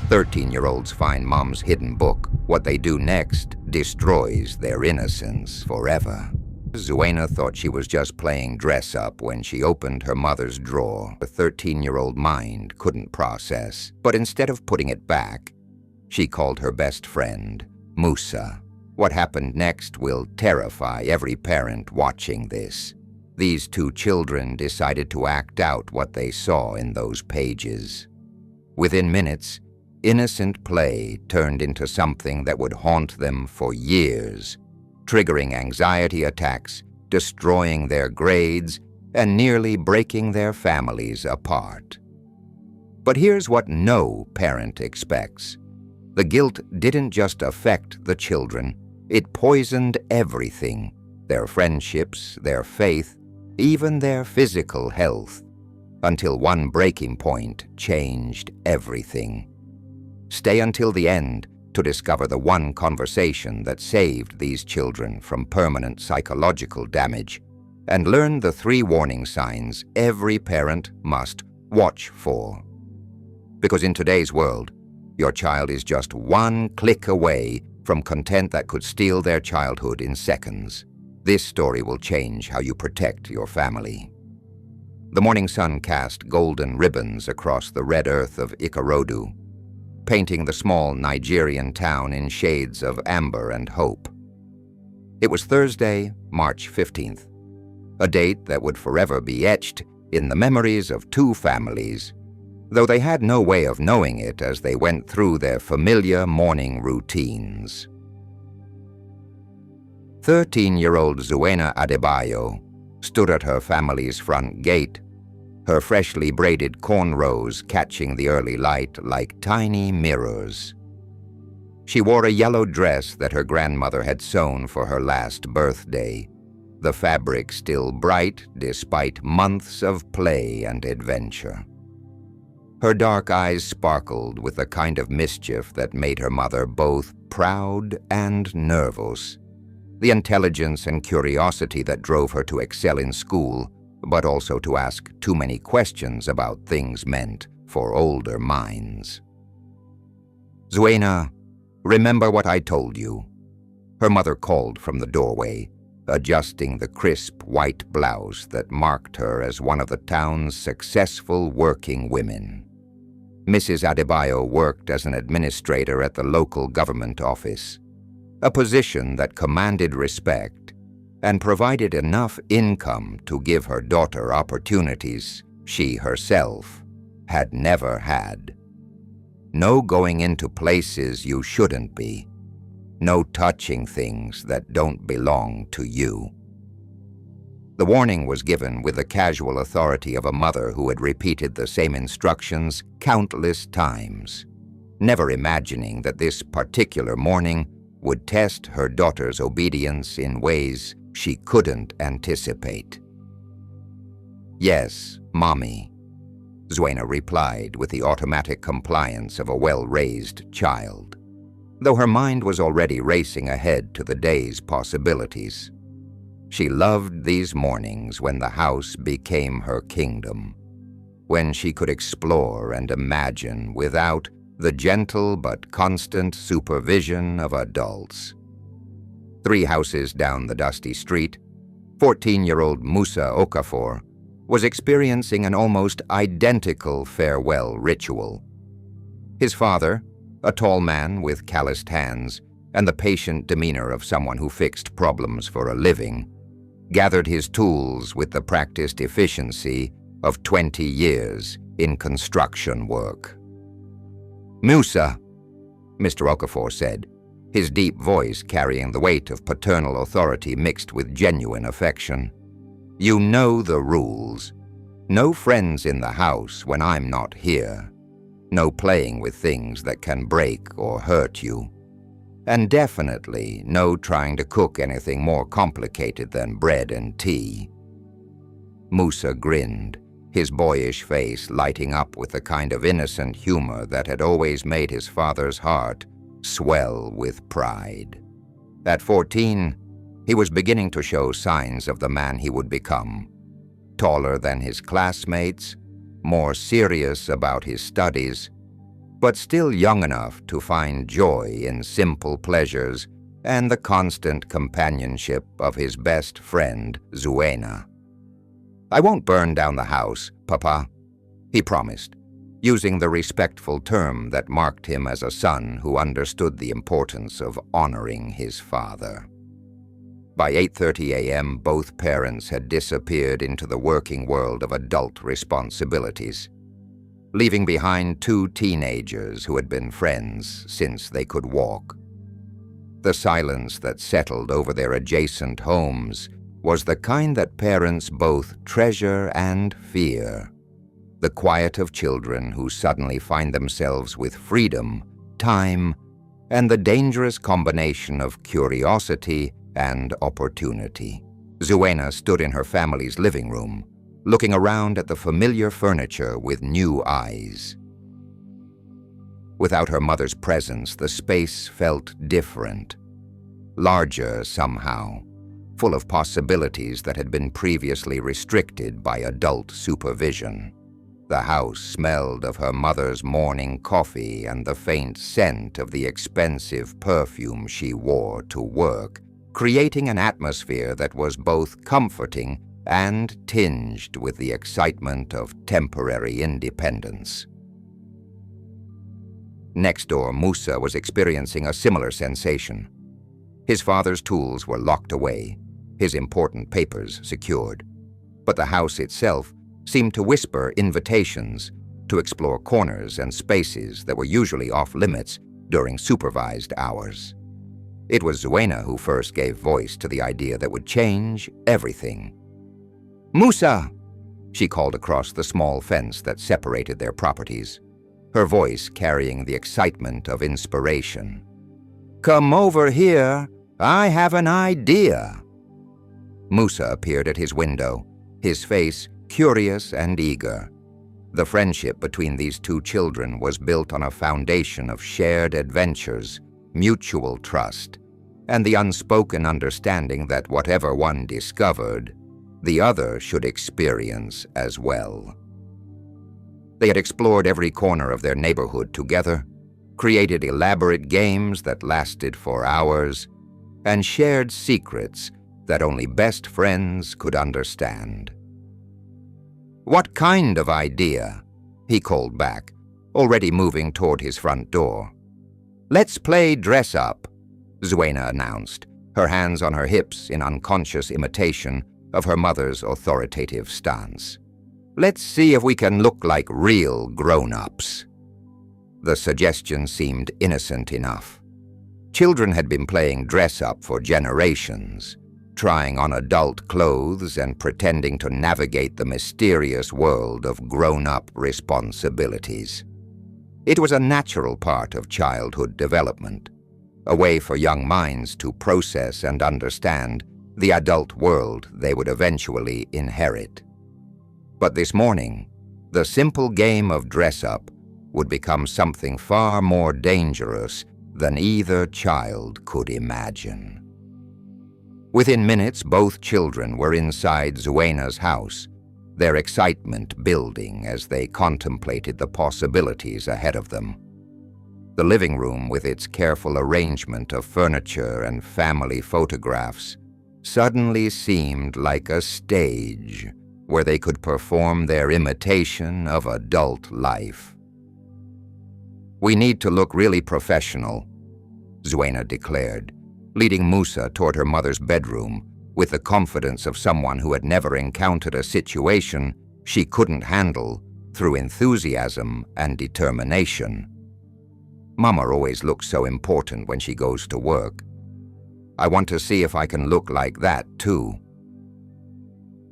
13-year-olds find mom's hidden book. What they do next destroys their innocence forever. Zuena thought she was just playing dress-up when she opened her mother's drawer. The 13-year-old mind couldn't process, but instead of putting it back, she called her best friend, Musa. What happened next will terrify every parent watching this. These two children decided to act out what they saw in those pages. Within minutes, innocent play turned into something that would haunt them for years, triggering anxiety attacks, destroying their grades, and nearly breaking their families apart. But here's what no parent expects. The guilt didn't just affect the children, it poisoned everything: their friendships, their faith, even their physical health, until one breaking point changed everything. Stay until the end to discover the one conversation that saved these children from permanent psychological damage, and learn the 3 warning signs every parent must watch for. Because in today's world, your child is just one click away from content that could steal their childhood in seconds. This story will change how you protect your family. The morning sun cast golden ribbons across the red earth of Ikorodu, painting the small Nigerian town in shades of amber and hope. It was Thursday, March 15th, a date that would forever be etched in the memories of 2 families, though they had no way of knowing it as they went through their familiar morning routines. 13-year-old Zuena Adebayo stood at her family's front gate, her freshly braided cornrows catching the early light like tiny mirrors. She wore a yellow dress that her grandmother had sewn for her last birthday, the fabric still bright despite months of play and adventure. Her dark eyes sparkled with the kind of mischief that made her mother both proud and nervous, the intelligence and curiosity that drove her to excel in school, but also to ask too many questions about things meant for older minds. "Zuena, remember what I told you," her mother called from the doorway, adjusting the crisp white blouse that marked her as one of the town's successful working women. Mrs. Adebayo worked as an administrator at the local government office, a position that commanded respect and provided enough income to give her daughter opportunities she herself had never had. No going into places you shouldn't be. No touching things that don't belong to you. The warning was given with the casual authority of a mother who had repeated the same instructions countless times, never imagining that this particular morning would test her daughter's obedience in ways she couldn't anticipate. "Yes, Mommy," Zuena replied with the automatic compliance of a well-raised child, though her mind was already racing ahead to the day's possibilities. She loved these mornings when the house became her kingdom, when she could explore and imagine without the gentle but constant supervision of adults. 3 houses down the dusty street, 14-year-old Musa Okafor was experiencing an almost identical farewell ritual. His father, a tall man with calloused hands and the patient demeanor of someone who fixed problems for a living, gathered his tools with the practiced efficiency of 20 years in construction work. "Musa," Mr. Okafor said, his deep voice carrying the weight of paternal authority mixed with genuine affection. "You know the rules. No friends in the house when I'm not here. No playing with things that can break or hurt you. And definitely no trying to cook anything more complicated than bread and tea." Musa grinned, his boyish face lighting up with the kind of innocent humor that had always made his father's heart swell with pride. At 14, he was beginning to show signs of the man he would become. Taller than his classmates, more serious about his studies, but still young enough to find joy in simple pleasures and the constant companionship of his best friend, Zuena. "I won't burn down the house, Papa," he promised, using the respectful term that marked him as a son who understood the importance of honoring his father. By 8:30 a.m., both parents had disappeared into the working world of adult responsibilities, leaving behind two teenagers who had been friends since they could walk. The silence that settled over their adjacent homes was the kind that parents both treasure and fear. The quiet of children who suddenly find themselves with freedom, time, and the dangerous combination of curiosity and opportunity. Zuena stood in her family's living room, looking around at the familiar furniture with new eyes. Without her mother's presence, the space felt different, larger somehow, full of possibilities that had been previously restricted by adult supervision. The house smelled of her mother's morning coffee and the faint scent of the expensive perfume she wore to work, creating an atmosphere that was both comforting and tinged with the excitement of temporary independence. Next door, Musa was experiencing a similar sensation. His father's tools were locked away, his important papers secured, but the house itself seemed to whisper invitations to explore corners and spaces that were usually off-limits during supervised hours. It was Zuena who first gave voice to the idea that would change everything. "Musa!" she called across the small fence that separated their properties, her voice carrying the excitement of inspiration. "Come over here. I have an idea." Musa appeared at his window, his face curious and eager. The friendship between these two children was built on a foundation of shared adventures, mutual trust, and the unspoken understanding that whatever one discovered, the other should experience as well. They had explored every corner of their neighborhood together, created elaborate games that lasted for hours, and shared secrets that only best friends could understand. "What kind of idea?" he called back, already moving toward his front door. "Let's play dress-up," Zuena announced, her hands on her hips in unconscious imitation of her mother's authoritative stance. "Let's see if we can look like real grown-ups." The suggestion seemed innocent enough. Children had been playing dress-up for generations, trying on adult clothes and pretending to navigate the mysterious world of grown-up responsibilities. It was a natural part of childhood development, a way for young minds to process and understand the adult world they would eventually inherit. But this morning, the simple game of dress-up would become something far more dangerous than either child could imagine. Within minutes, both children were inside Zuena's house, their excitement building as they contemplated the possibilities ahead of them. The living room, with its careful arrangement of furniture and family photographs, suddenly seemed like a stage where they could perform their imitation of adult life. "We need to look really professional," Zuena declared, leading Musa toward her mother's bedroom with the confidence of someone who had never encountered a situation she couldn't handle through enthusiasm and determination. "Mama always looks so important when she goes to work. I want to see if I can look like that too."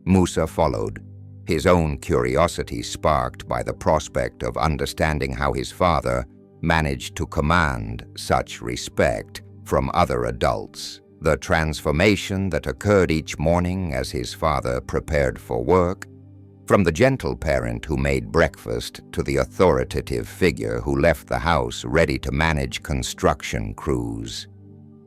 Musa followed, his own curiosity sparked by the prospect of understanding how his father managed to command such respect from other adults. The transformation that occurred each morning as his father prepared for work, from the gentle parent who made breakfast to the authoritative figure who left the house ready to manage construction crews,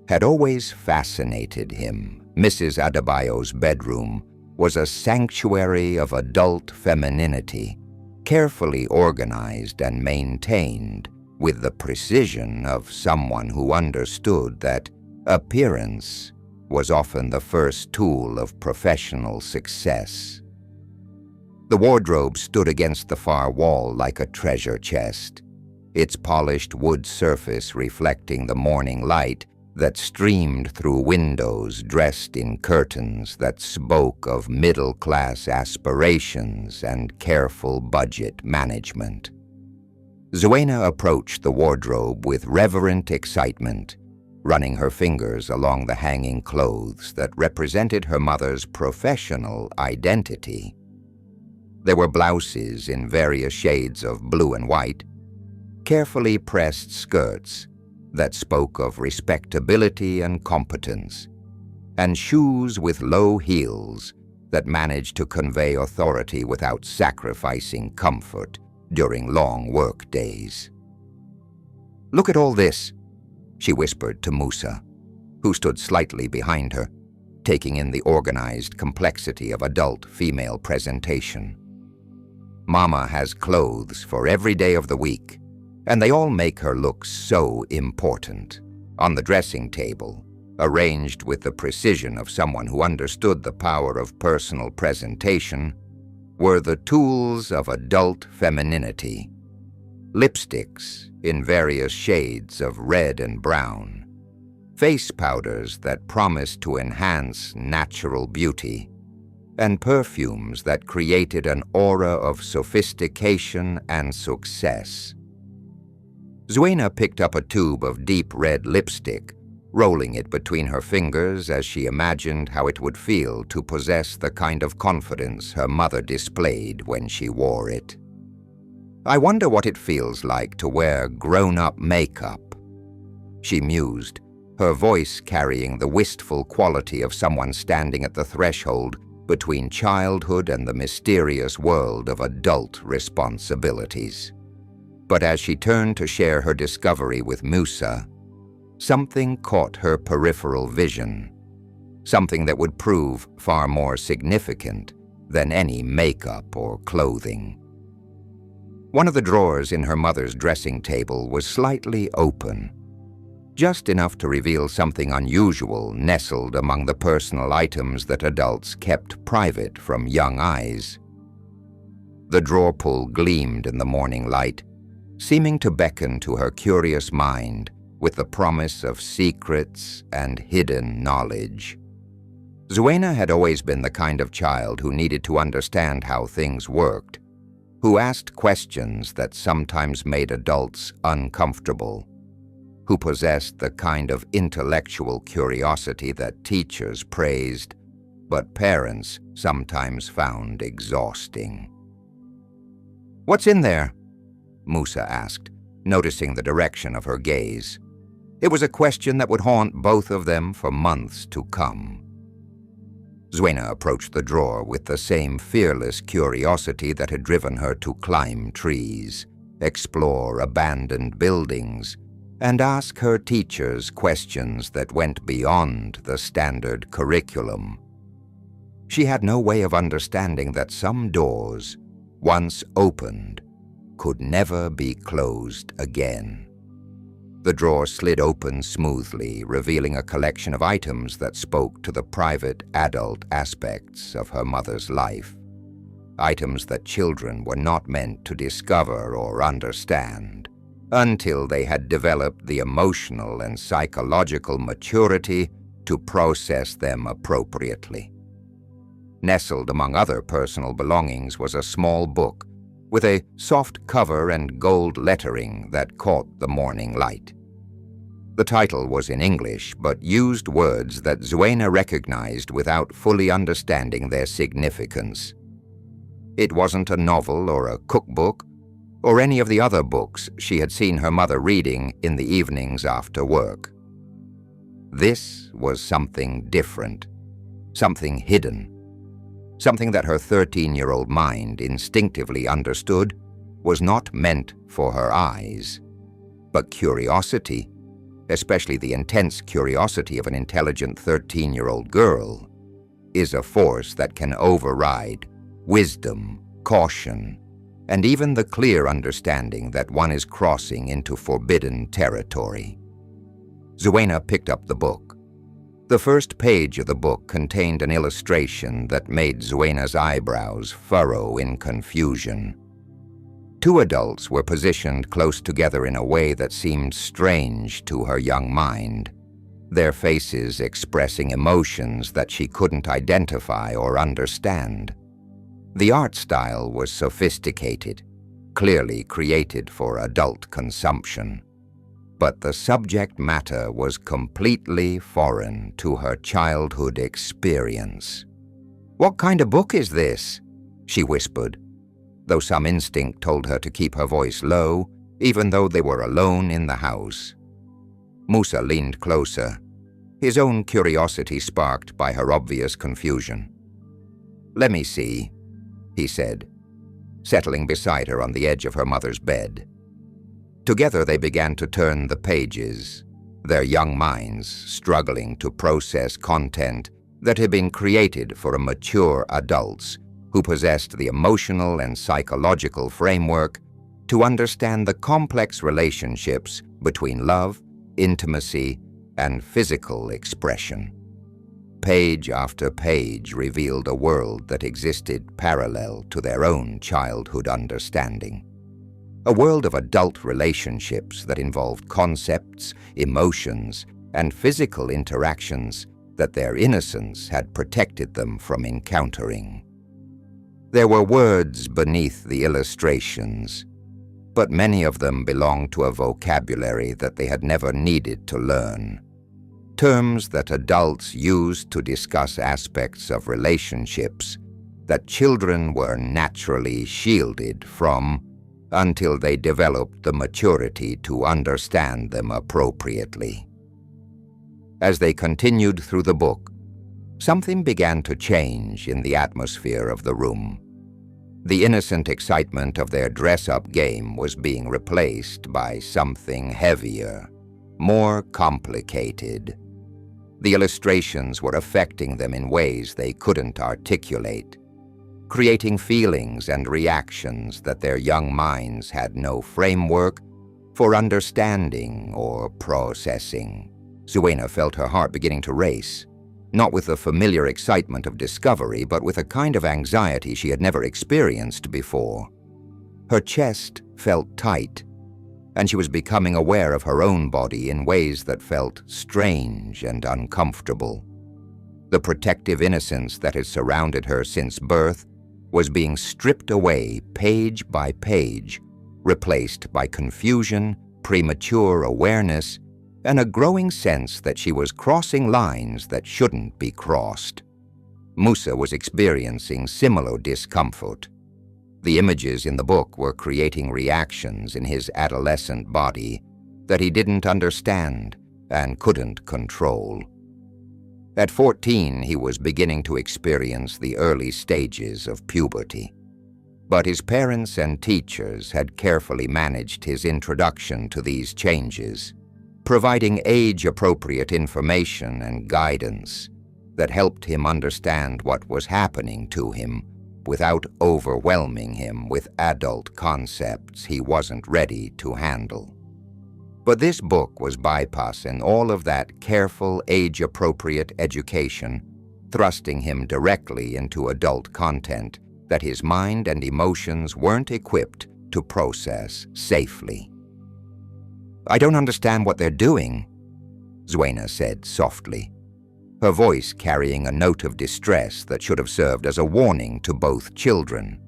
had always fascinated him. Mrs. Adebayo's bedroom was a sanctuary of adult femininity, carefully organized and maintained with the precision of someone who understood that appearance was often the first tool of professional success. The wardrobe stood against the far wall like a treasure chest, its polished wood surface reflecting the morning light that streamed through windows dressed in curtains that spoke of middle-class aspirations and careful budget management. Zuena approached the wardrobe with reverent excitement, running her fingers along the hanging clothes that represented her mother's professional identity. There were blouses in various shades of blue and white, carefully pressed skirts that spoke of respectability and competence, and shoes with low heels that managed to convey authority without sacrificing comfort during long work days. "Look at all this," she whispered to Musa, who stood slightly behind her, taking in the organized complexity of adult female presentation. "Mama has clothes for every day of the week, and they all make her look so important." On the dressing table, arranged with the precision of someone who understood the power of personal presentation, were the tools of adult femininity. Lipsticks in various shades of red and brown, face powders that promised to enhance natural beauty, and perfumes that created an aura of sophistication and success. Zuena picked up a tube of deep red lipstick, rolling it between her fingers as she imagined how it would feel to possess the kind of confidence her mother displayed when she wore it. "I wonder what it feels like to wear grown-up makeup," she mused, her voice carrying the wistful quality of someone standing at the threshold between childhood and the mysterious world of adult responsibilities. But as she turned to share her discovery with Musa, something caught her peripheral vision, something that would prove far more significant than any makeup or clothing. One of the drawers in her mother's dressing table was slightly open, just enough to reveal something unusual nestled among the personal items that adults kept private from young eyes. The drawer pull gleamed in the morning light, seeming to beckon to her curious mind with the promise of secrets and hidden knowledge. Zuena had always been the kind of child who needed to understand how things worked, who asked questions that sometimes made adults uncomfortable, who possessed the kind of intellectual curiosity that teachers praised, but parents sometimes found exhausting. "What's in there?" Musa asked, noticing the direction of her gaze. It was a question that would haunt both of them for months to come. Zuena approached the drawer with the same fearless curiosity that had driven her to climb trees, explore abandoned buildings, and ask her teachers questions that went beyond the standard curriculum. She had no way of understanding that some doors, once opened, could never be closed again. The drawer slid open smoothly, revealing a collection of items that spoke to the private adult aspects of her mother's life. Items that children were not meant to discover or understand until they had developed the emotional and psychological maturity to process them appropriately. Nestled among other personal belongings was a small book with a soft cover and gold lettering that caught the morning light. The title was in English, but used words that Zuena recognized without fully understanding their significance. It wasn't a novel or a cookbook, or any of the other books she had seen her mother reading in the evenings after work. This was something different, something hidden, something that her 13-year-old mind instinctively understood was not meant for her eyes. But curiosity, especially the intense curiosity of an intelligent 13-year-old girl, is a force that can override wisdom, caution, and even the clear understanding that one is crossing into forbidden territory. Zuena picked up the book. The first page of the book contained an illustration that made Zuena's eyebrows furrow in confusion. Two adults were positioned close together in a way that seemed strange to her young mind, their faces expressing emotions that she couldn't identify or understand. The art style was sophisticated, clearly created for adult consumption. But the subject matter was completely foreign to her childhood experience. "What kind of book is this?" she whispered, though some instinct told her to keep her voice low, even though they were alone in the house. Musa leaned closer, his own curiosity sparked by her obvious confusion. "Let me see," he said, settling beside her on the edge of her mother's bed. Together they began to turn the pages, their young minds struggling to process content that had been created for mature adults who possessed the emotional and psychological framework to understand the complex relationships between love, intimacy, and physical expression. Page after page revealed a world that existed parallel to their own childhood understanding. A world of adult relationships that involved concepts, emotions, and physical interactions that their innocence had protected them from encountering. There were words beneath the illustrations, but many of them belonged to a vocabulary that they had never needed to learn. Terms that adults used to discuss aspects of relationships that children were naturally shielded from until they developed the maturity to understand them appropriately. As they continued through the book, something began to change in the atmosphere of the room. The innocent excitement of their dress-up game was being replaced by something heavier, more complicated. The illustrations were affecting them in ways they couldn't articulate, creating feelings and reactions that their young minds had no framework for understanding or processing. Zuena felt her heart beginning to race, not with the familiar excitement of discovery, but with a kind of anxiety she had never experienced before. Her chest felt tight, and she was becoming aware of her own body in ways that felt strange and uncomfortable. The protective innocence that had surrounded her since birth was being stripped away page by page, replaced by confusion, premature awareness, and a growing sense that she was crossing lines that shouldn't be crossed. Musa was experiencing similar discomfort. The images in the book were creating reactions in his adolescent body that he didn't understand and couldn't control. At 14, he was beginning to experience the early stages of puberty. But his parents and teachers had carefully managed his introduction to these changes, providing age-appropriate information and guidance that helped him understand what was happening to him without overwhelming him with adult concepts he wasn't ready to handle. But this book was bypassing all of that careful, age-appropriate education, thrusting him directly into adult content that his mind and emotions weren't equipped to process safely. "I don't understand what they're doing," Zuena said softly, her voice carrying a note of distress that should have served as a warning to both children.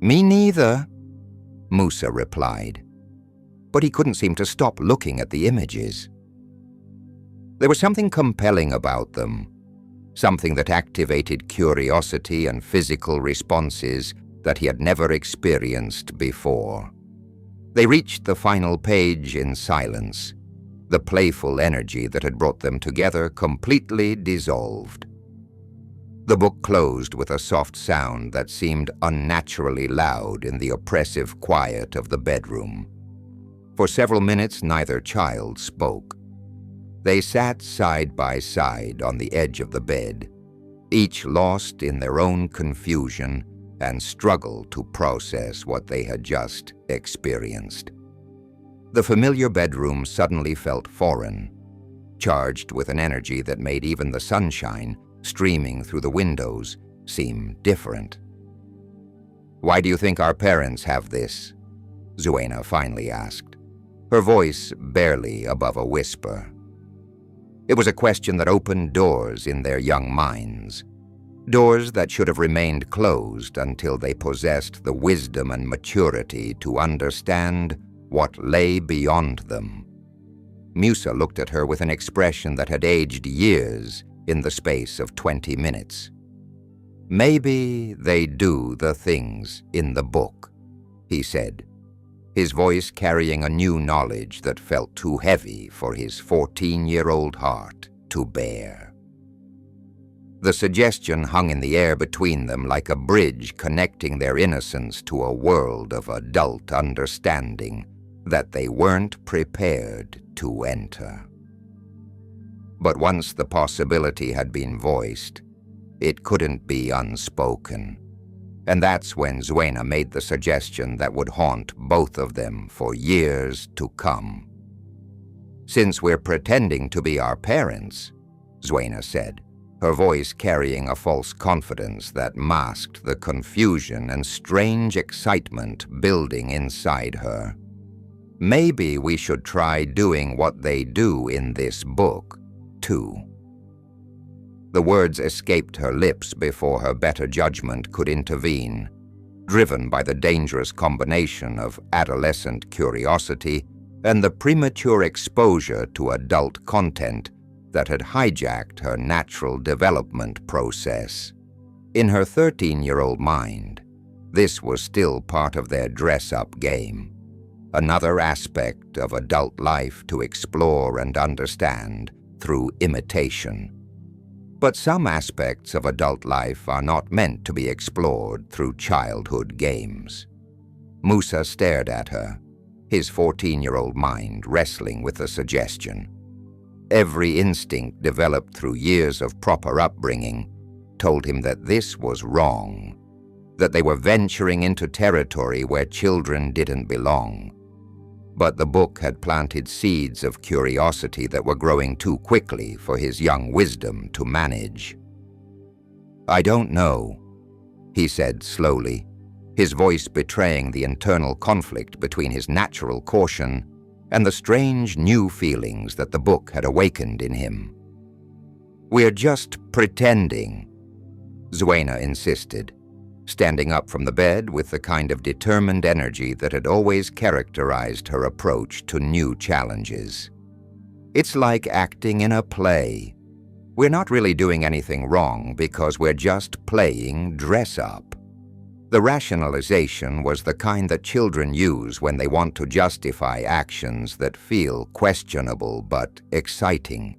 "Me neither," Musa replied, but he couldn't seem to stop looking at the images. There was something compelling about them, something that activated curiosity and physical responses that he had never experienced before. They reached the final page in silence, the playful energy that had brought them together completely dissolved. The book closed with a soft sound that seemed unnaturally loud in the oppressive quiet of the bedroom. For several minutes, neither child spoke. They sat side by side on the edge of the bed, each lost in their own confusion and struggled to process what they had just experienced. The familiar bedroom suddenly felt foreign, charged with an energy that made even the sunshine streaming through the windows seem different. "Why do you think our parents have this?" Zuena finally asked, her voice barely above a whisper. It was a question that opened doors in their young minds, doors that should have remained closed until they possessed the wisdom and maturity to understand what lay beyond them. Musa looked at her with an expression that had aged years in the space of 20 minutes. "Maybe they do the things in the book," he said, his voice carrying a new knowledge that felt too heavy for his 14-year-old heart to bear. The suggestion hung in the air between them like a bridge connecting their innocence to a world of adult understanding that they weren't prepared to enter. But once the possibility had been voiced, it couldn't be unspoken. And that's when Zuena made the suggestion that would haunt both of them for years to come. "Since we're pretending to be our parents," Zuena said, her voice carrying a false confidence that masked the confusion and strange excitement building inside her, "maybe we should try doing what they do in this book, too." The words escaped her lips before her better judgment could intervene, driven by the dangerous combination of adolescent curiosity and the premature exposure to adult content that had hijacked her natural development process. In her 13-year-old mind, this was still part of their dress-up game, another aspect of adult life to explore and understand through imitation. But some aspects of adult life are not meant to be explored through childhood games. Musa stared at her, his 14-year-old mind wrestling with the suggestion. Every instinct developed through years of proper upbringing told him that this was wrong, that they were venturing into territory where children didn't belong. But the book had planted seeds of curiosity that were growing too quickly for his young wisdom to manage. "I don't know," he said slowly, his voice betraying the internal conflict between his natural caution and the strange new feelings that the book had awakened in him. "We're just pretending," Zuena insisted, standing up from the bed with the kind of determined energy that had always characterized her approach to new challenges. "It's like acting in a play. We're not really doing anything wrong because we're just playing dress-up." The rationalization was the kind that children use when they want to justify actions that feel questionable but exciting.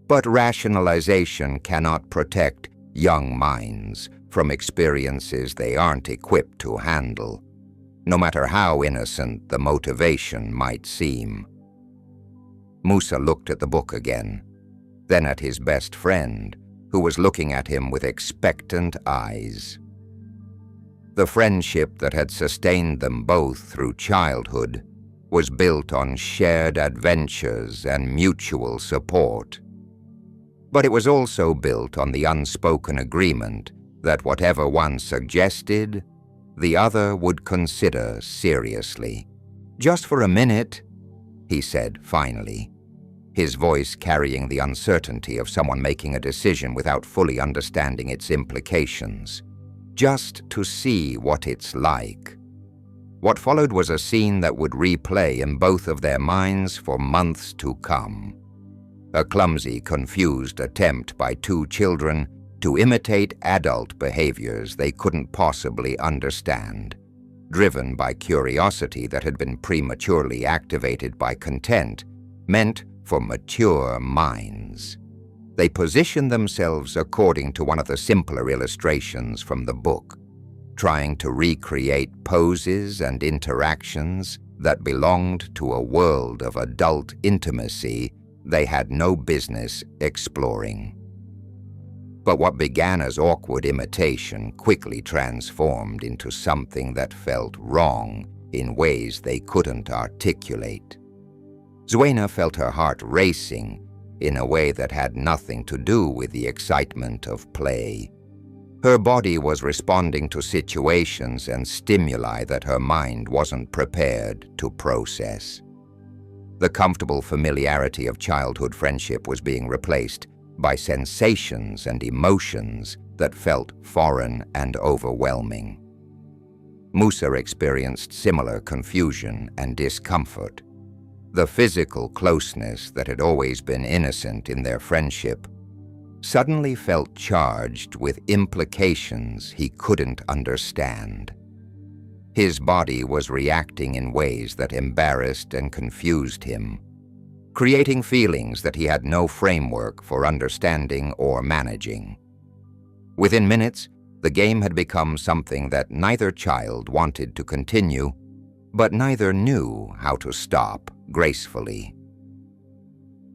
But rationalization cannot protect young minds from experiences they aren't equipped to handle, no matter how innocent the motivation might seem. Musa looked at the book again, then at his best friend, who was looking at him with expectant eyes. The friendship that had sustained them both through childhood was built on shared adventures and mutual support. But it was also built on the unspoken agreement that whatever one suggested, the other would consider seriously. "Just for a minute," he said finally, his voice carrying the uncertainty of someone making a decision without fully understanding its implications. "Just to see what it's like." What followed was a scene that would replay in both of their minds for months to come. A clumsy, confused attempt by two children to imitate adult behaviors they couldn't possibly understand, driven by curiosity that had been prematurely activated by content, meant for mature minds. They positioned themselves according to one of the simpler illustrations from the book, trying to recreate poses and interactions that belonged to a world of adult intimacy they had no business exploring. But what began as awkward imitation quickly transformed into something that felt wrong in ways they couldn't articulate. Zuena felt her heart racing in a way that had nothing to do with the excitement of play. Her body was responding to situations and stimuli that her mind wasn't prepared to process. The comfortable familiarity of childhood friendship was being replaced by sensations and emotions that felt foreign and overwhelming. Musa experienced similar confusion and discomfort. The physical closeness that had always been innocent in their friendship suddenly felt charged with implications he couldn't understand. His body was reacting in ways that embarrassed and confused him, creating feelings that he had no framework for understanding or managing. Within minutes, the game had become something that neither child wanted to continue, but neither knew how to stop gracefully.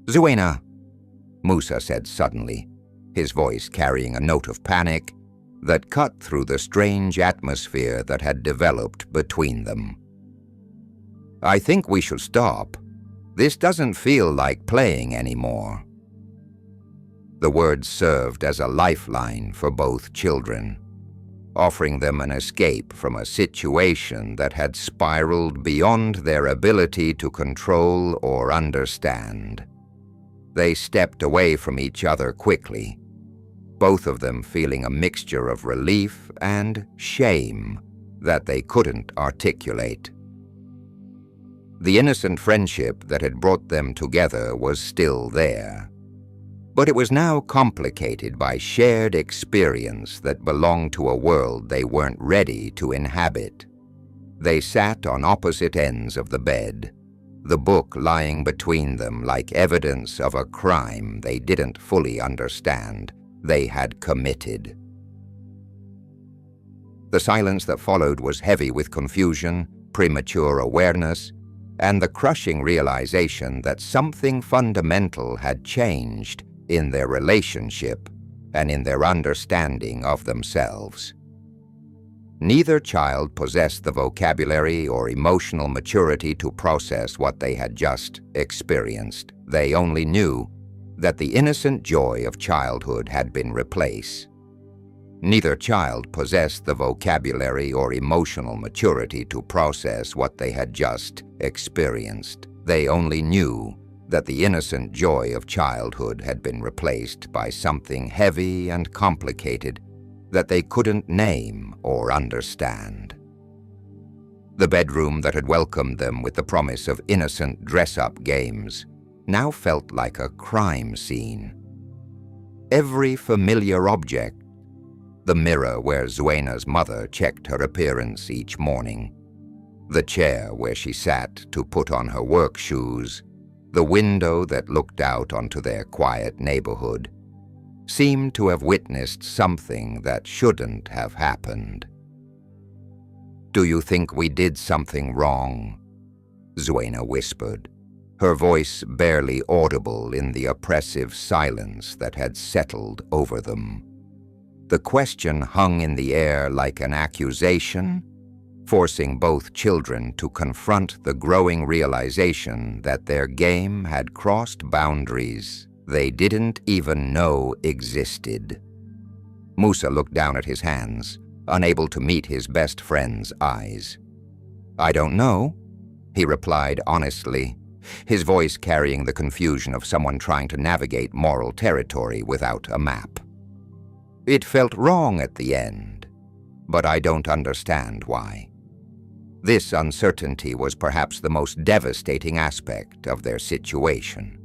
"Zuena," Musa said suddenly, his voice carrying a note of panic that cut through the strange atmosphere that had developed between them. "I think we should stop. This doesn't feel like playing anymore." The words served as a lifeline for both children, offering them an escape from a situation that had spiraled beyond their ability to control or understand. They stepped away from each other quickly, both of them feeling a mixture of relief and shame that they couldn't articulate. The innocent friendship that had brought them together was still there, but it was now complicated by shared experience that belonged to a world they weren't ready to inhabit. They sat on opposite ends of the bed, the book lying between them like evidence of a crime they didn't fully understand they had committed. The silence that followed was heavy with confusion, premature awareness, and the crushing realization that something fundamental had changed in their relationship and in their understanding of themselves. Neither child possessed the vocabulary or emotional maturity to process what they had just experienced. They only knew that the innocent joy of childhood had been replaced. Neither child possessed the vocabulary or emotional maturity to process what they had just experienced. They only knew that the innocent joy of childhood had been replaced by something heavy and complicated that they couldn't name or understand. The bedroom that had welcomed them with the promise of innocent dress-up games now felt like a crime scene. Every familiar object, the mirror where Zuena's mother checked her appearance each morning, the chair where she sat to put on her work shoes, the window that looked out onto their quiet neighborhood, seemed to have witnessed something that shouldn't have happened. "Do you think we did something wrong?" Zuena whispered, her voice barely audible in the oppressive silence that had settled over them. The question hung in the air like an accusation, forcing both children to confront the growing realization that their game had crossed boundaries they didn't even know existed. Musa looked down at his hands, unable to meet his best friend's eyes. "I don't know," he replied honestly, his voice carrying the confusion of someone trying to navigate moral territory without a map. "It felt wrong at the end, but I don't understand why." This uncertainty was perhaps the most devastating aspect of their situation.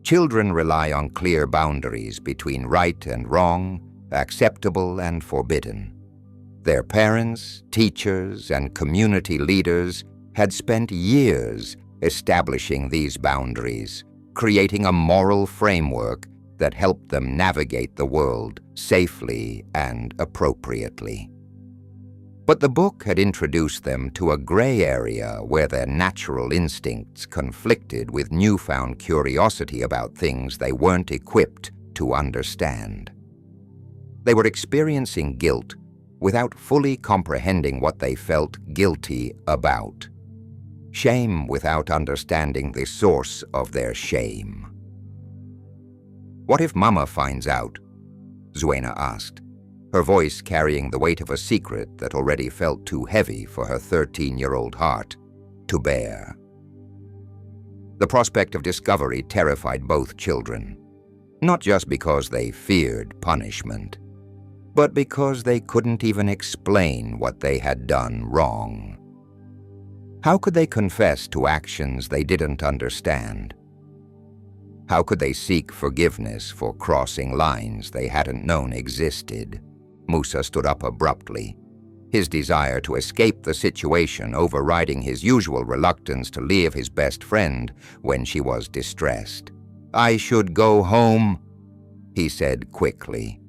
Children rely on clear boundaries between right and wrong, acceptable and forbidden. Their parents, teachers, and community leaders had spent years establishing these boundaries, creating a moral framework that helped them navigate the world safely and appropriately. But the book had introduced them to a gray area where their natural instincts conflicted with newfound curiosity about things they weren't equipped to understand. They were experiencing guilt without fully comprehending what they felt guilty about. Shame without understanding the source of their shame. "What if Mama finds out?" Zuena asked, her voice carrying the weight of a secret that already felt too heavy for her 13-year-old heart to bear. The prospect of discovery terrified both children, not just because they feared punishment, but because they couldn't even explain what they had done wrong. How could they confess to actions they didn't understand? How could they seek forgiveness for crossing lines they hadn't known existed? Musa stood up abruptly, his desire to escape the situation overriding his usual reluctance to leave his best friend when she was distressed. "I should go home," he said quickly,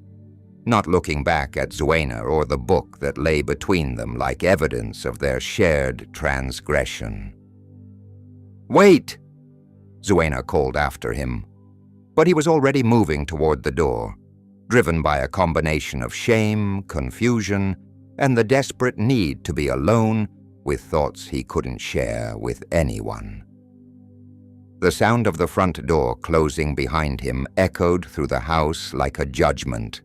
not looking back at Zuena or the book that lay between them like evidence of their shared transgression. "Wait!" Zuena called after him, but he was already moving toward the door, driven by a combination of shame, confusion, and the desperate need to be alone with thoughts he couldn't share with anyone. The sound of the front door closing behind him echoed through the house like a judgment,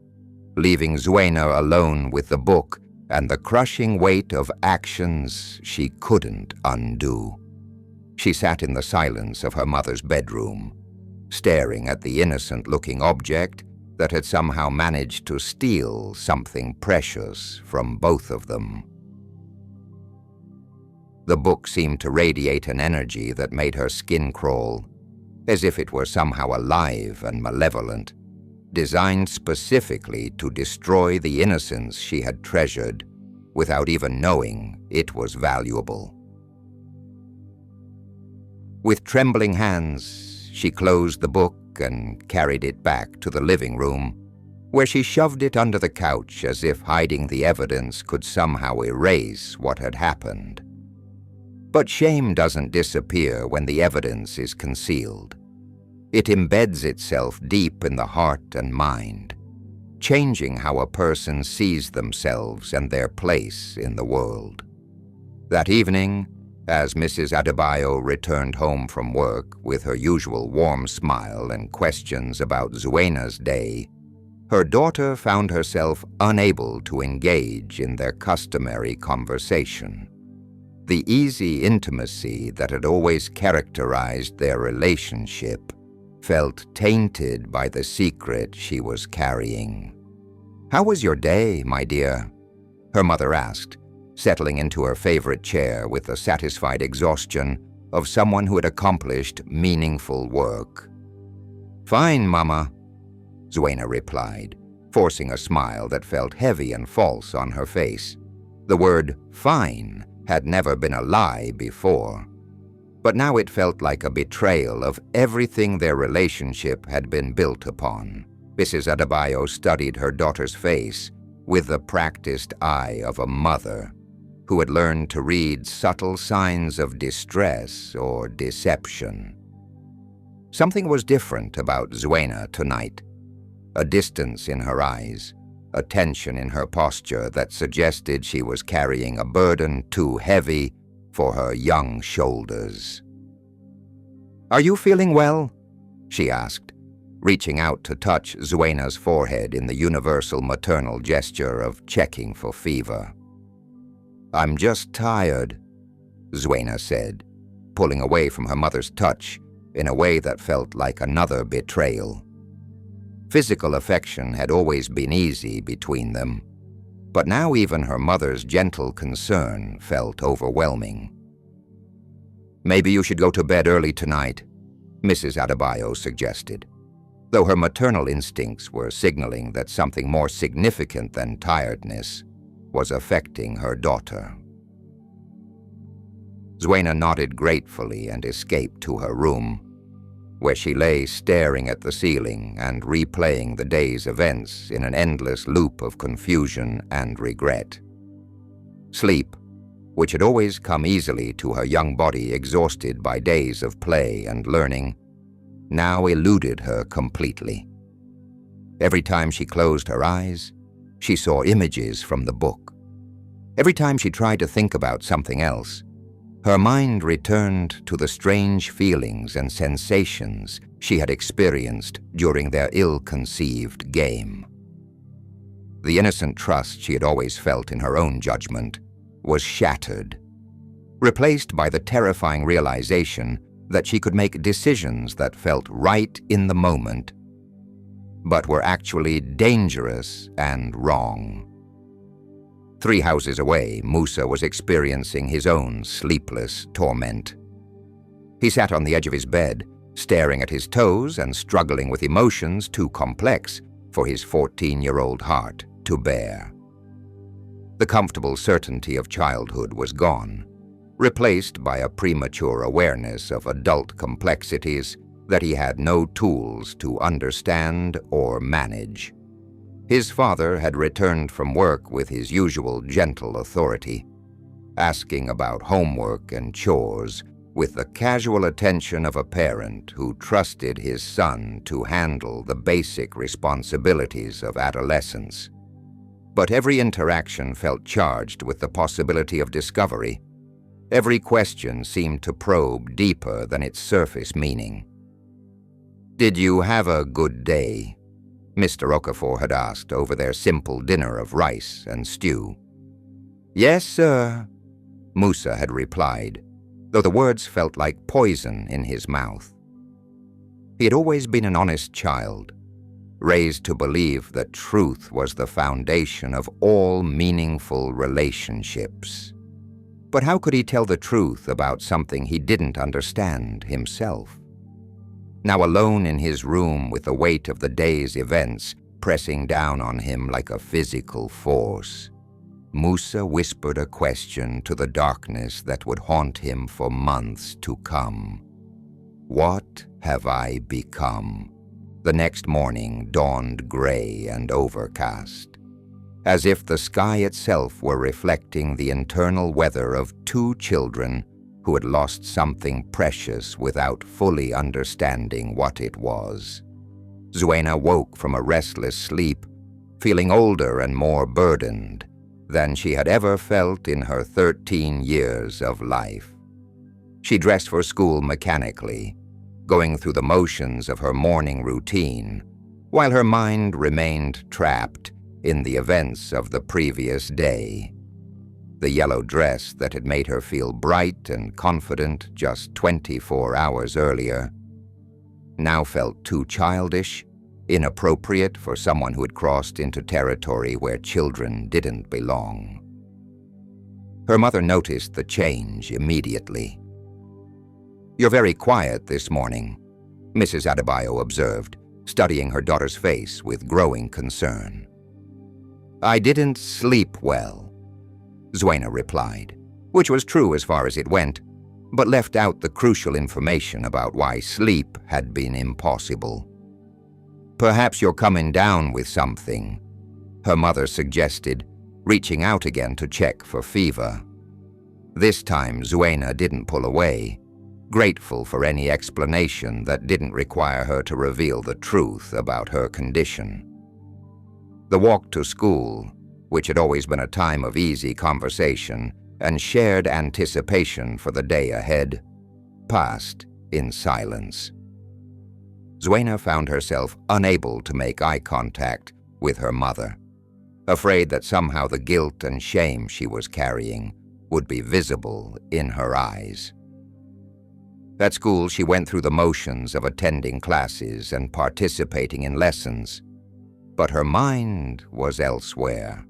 leaving Zuena alone with the book and the crushing weight of actions she couldn't undo. She sat in the silence of her mother's bedroom, staring at the innocent-looking object that had somehow managed to steal something precious from both of them. The book seemed to radiate an energy that made her skin crawl, as if it were somehow alive and malevolent, designed specifically to destroy the innocence she had treasured without even knowing it was valuable. With trembling hands, she closed the book and carried it back to the living room, where she shoved it under the couch as if hiding the evidence could somehow erase what had happened. But shame doesn't disappear when the evidence is concealed. It embeds itself deep in the heart and mind, changing how a person sees themselves and their place in the world. That evening, as Mrs. Adebayo returned home from work with her usual warm smile and questions about Zuena's day, her daughter found herself unable to engage in their customary conversation. The easy intimacy that had always characterized their relationship felt tainted by the secret she was carrying. "How was your day, my dear?" her mother asked, settling into her favorite chair with the satisfied exhaustion of someone who had accomplished meaningful work. "Fine, Mama," Zuena replied, forcing a smile that felt heavy and false on her face. The word "fine" had never been a lie before, but now it felt like a betrayal of everything their relationship had been built upon. Mrs. Adebayo studied her daughter's face with the practiced eye of a mother who had learned to read subtle signs of distress or deception. Something was different about Zuena tonight, a distance in her eyes, a tension in her posture that suggested she was carrying a burden too heavy for her young shoulders. "Are you feeling well?" she asked, reaching out to touch Zuena's forehead in the universal maternal gesture of checking for fever. "I'm just tired," Zuena said, pulling away from her mother's touch in a way that felt like another betrayal. Physical affection had always been easy between them, but now even her mother's gentle concern felt overwhelming. "Maybe you should go to bed early tonight," Mrs. Adebayo suggested, though her maternal instincts were signaling that something more significant than tiredness was affecting her daughter. Zuena nodded gratefully and escaped to her room, where she lay staring at the ceiling and replaying the day's events in an endless loop of confusion and regret. Sleep, which had always come easily to her young body exhausted by days of play and learning, now eluded her completely. Every time she closed her eyes, she saw images from the book. Every time she tried to think about something else, her mind returned to the strange feelings and sensations she had experienced during their ill-conceived game. The innocent trust she had always felt in her own judgment was shattered, replaced by the terrifying realization that she could make decisions that felt right in the moment, but were actually dangerous and wrong. 3 houses away, Musa was experiencing his own sleepless torment. He sat on the edge of his bed, staring at his toes and struggling with emotions too complex for his 14-year-old heart to bear. The comfortable certainty of childhood was gone, replaced by a premature awareness of adult complexities that he had no tools to understand or manage. His father had returned from work with his usual gentle authority, asking about homework and chores with the casual attention of a parent who trusted his son to handle the basic responsibilities of adolescence. But every interaction felt charged with the possibility of discovery. Every question seemed to probe deeper than its surface meaning. "Did you have a good day?" Mr. Okafor had asked over their simple dinner of rice and stew. "Yes, sir," Musa had replied, though the words felt like poison in his mouth. He had always been an honest child, raised to believe that truth was the foundation of all meaningful relationships. But how could he tell the truth about something he didn't understand himself? Now alone in his room with the weight of the day's events pressing down on him like a physical force, Musa whispered a question to the darkness that would haunt him for months to come. "What have I become?" The next morning dawned gray and overcast, as if the sky itself were reflecting the internal weather of 2 children who had lost something precious without fully understanding what it was. Zuena woke from a restless sleep, feeling older and more burdened than she had ever felt in her 13 years of life. She dressed for school mechanically, going through the motions of her morning routine, while her mind remained trapped in the events of the previous day. The yellow dress that had made her feel bright and confident just 24 hours earlier now felt too childish, inappropriate for someone who had crossed into territory where children didn't belong. Her mother noticed the change immediately. "You're very quiet this morning," Mrs. Adebayo observed, studying her daughter's face with growing concern. "I didn't sleep well," Zuena replied, which was true as far as it went, but left out the crucial information about why sleep had been impossible. "Perhaps you're coming down with something," her mother suggested, reaching out again to check for fever. This time Zuena didn't pull away, grateful for any explanation that didn't require her to reveal the truth about her condition. The walk to school, which had always been a time of easy conversation and shared anticipation for the day ahead, passed in silence. Zuena found herself unable to make eye contact with her mother, afraid that somehow the guilt and shame she was carrying would be visible in her eyes. At school, she went through the motions of attending classes and participating in lessons, but her mind was elsewhere.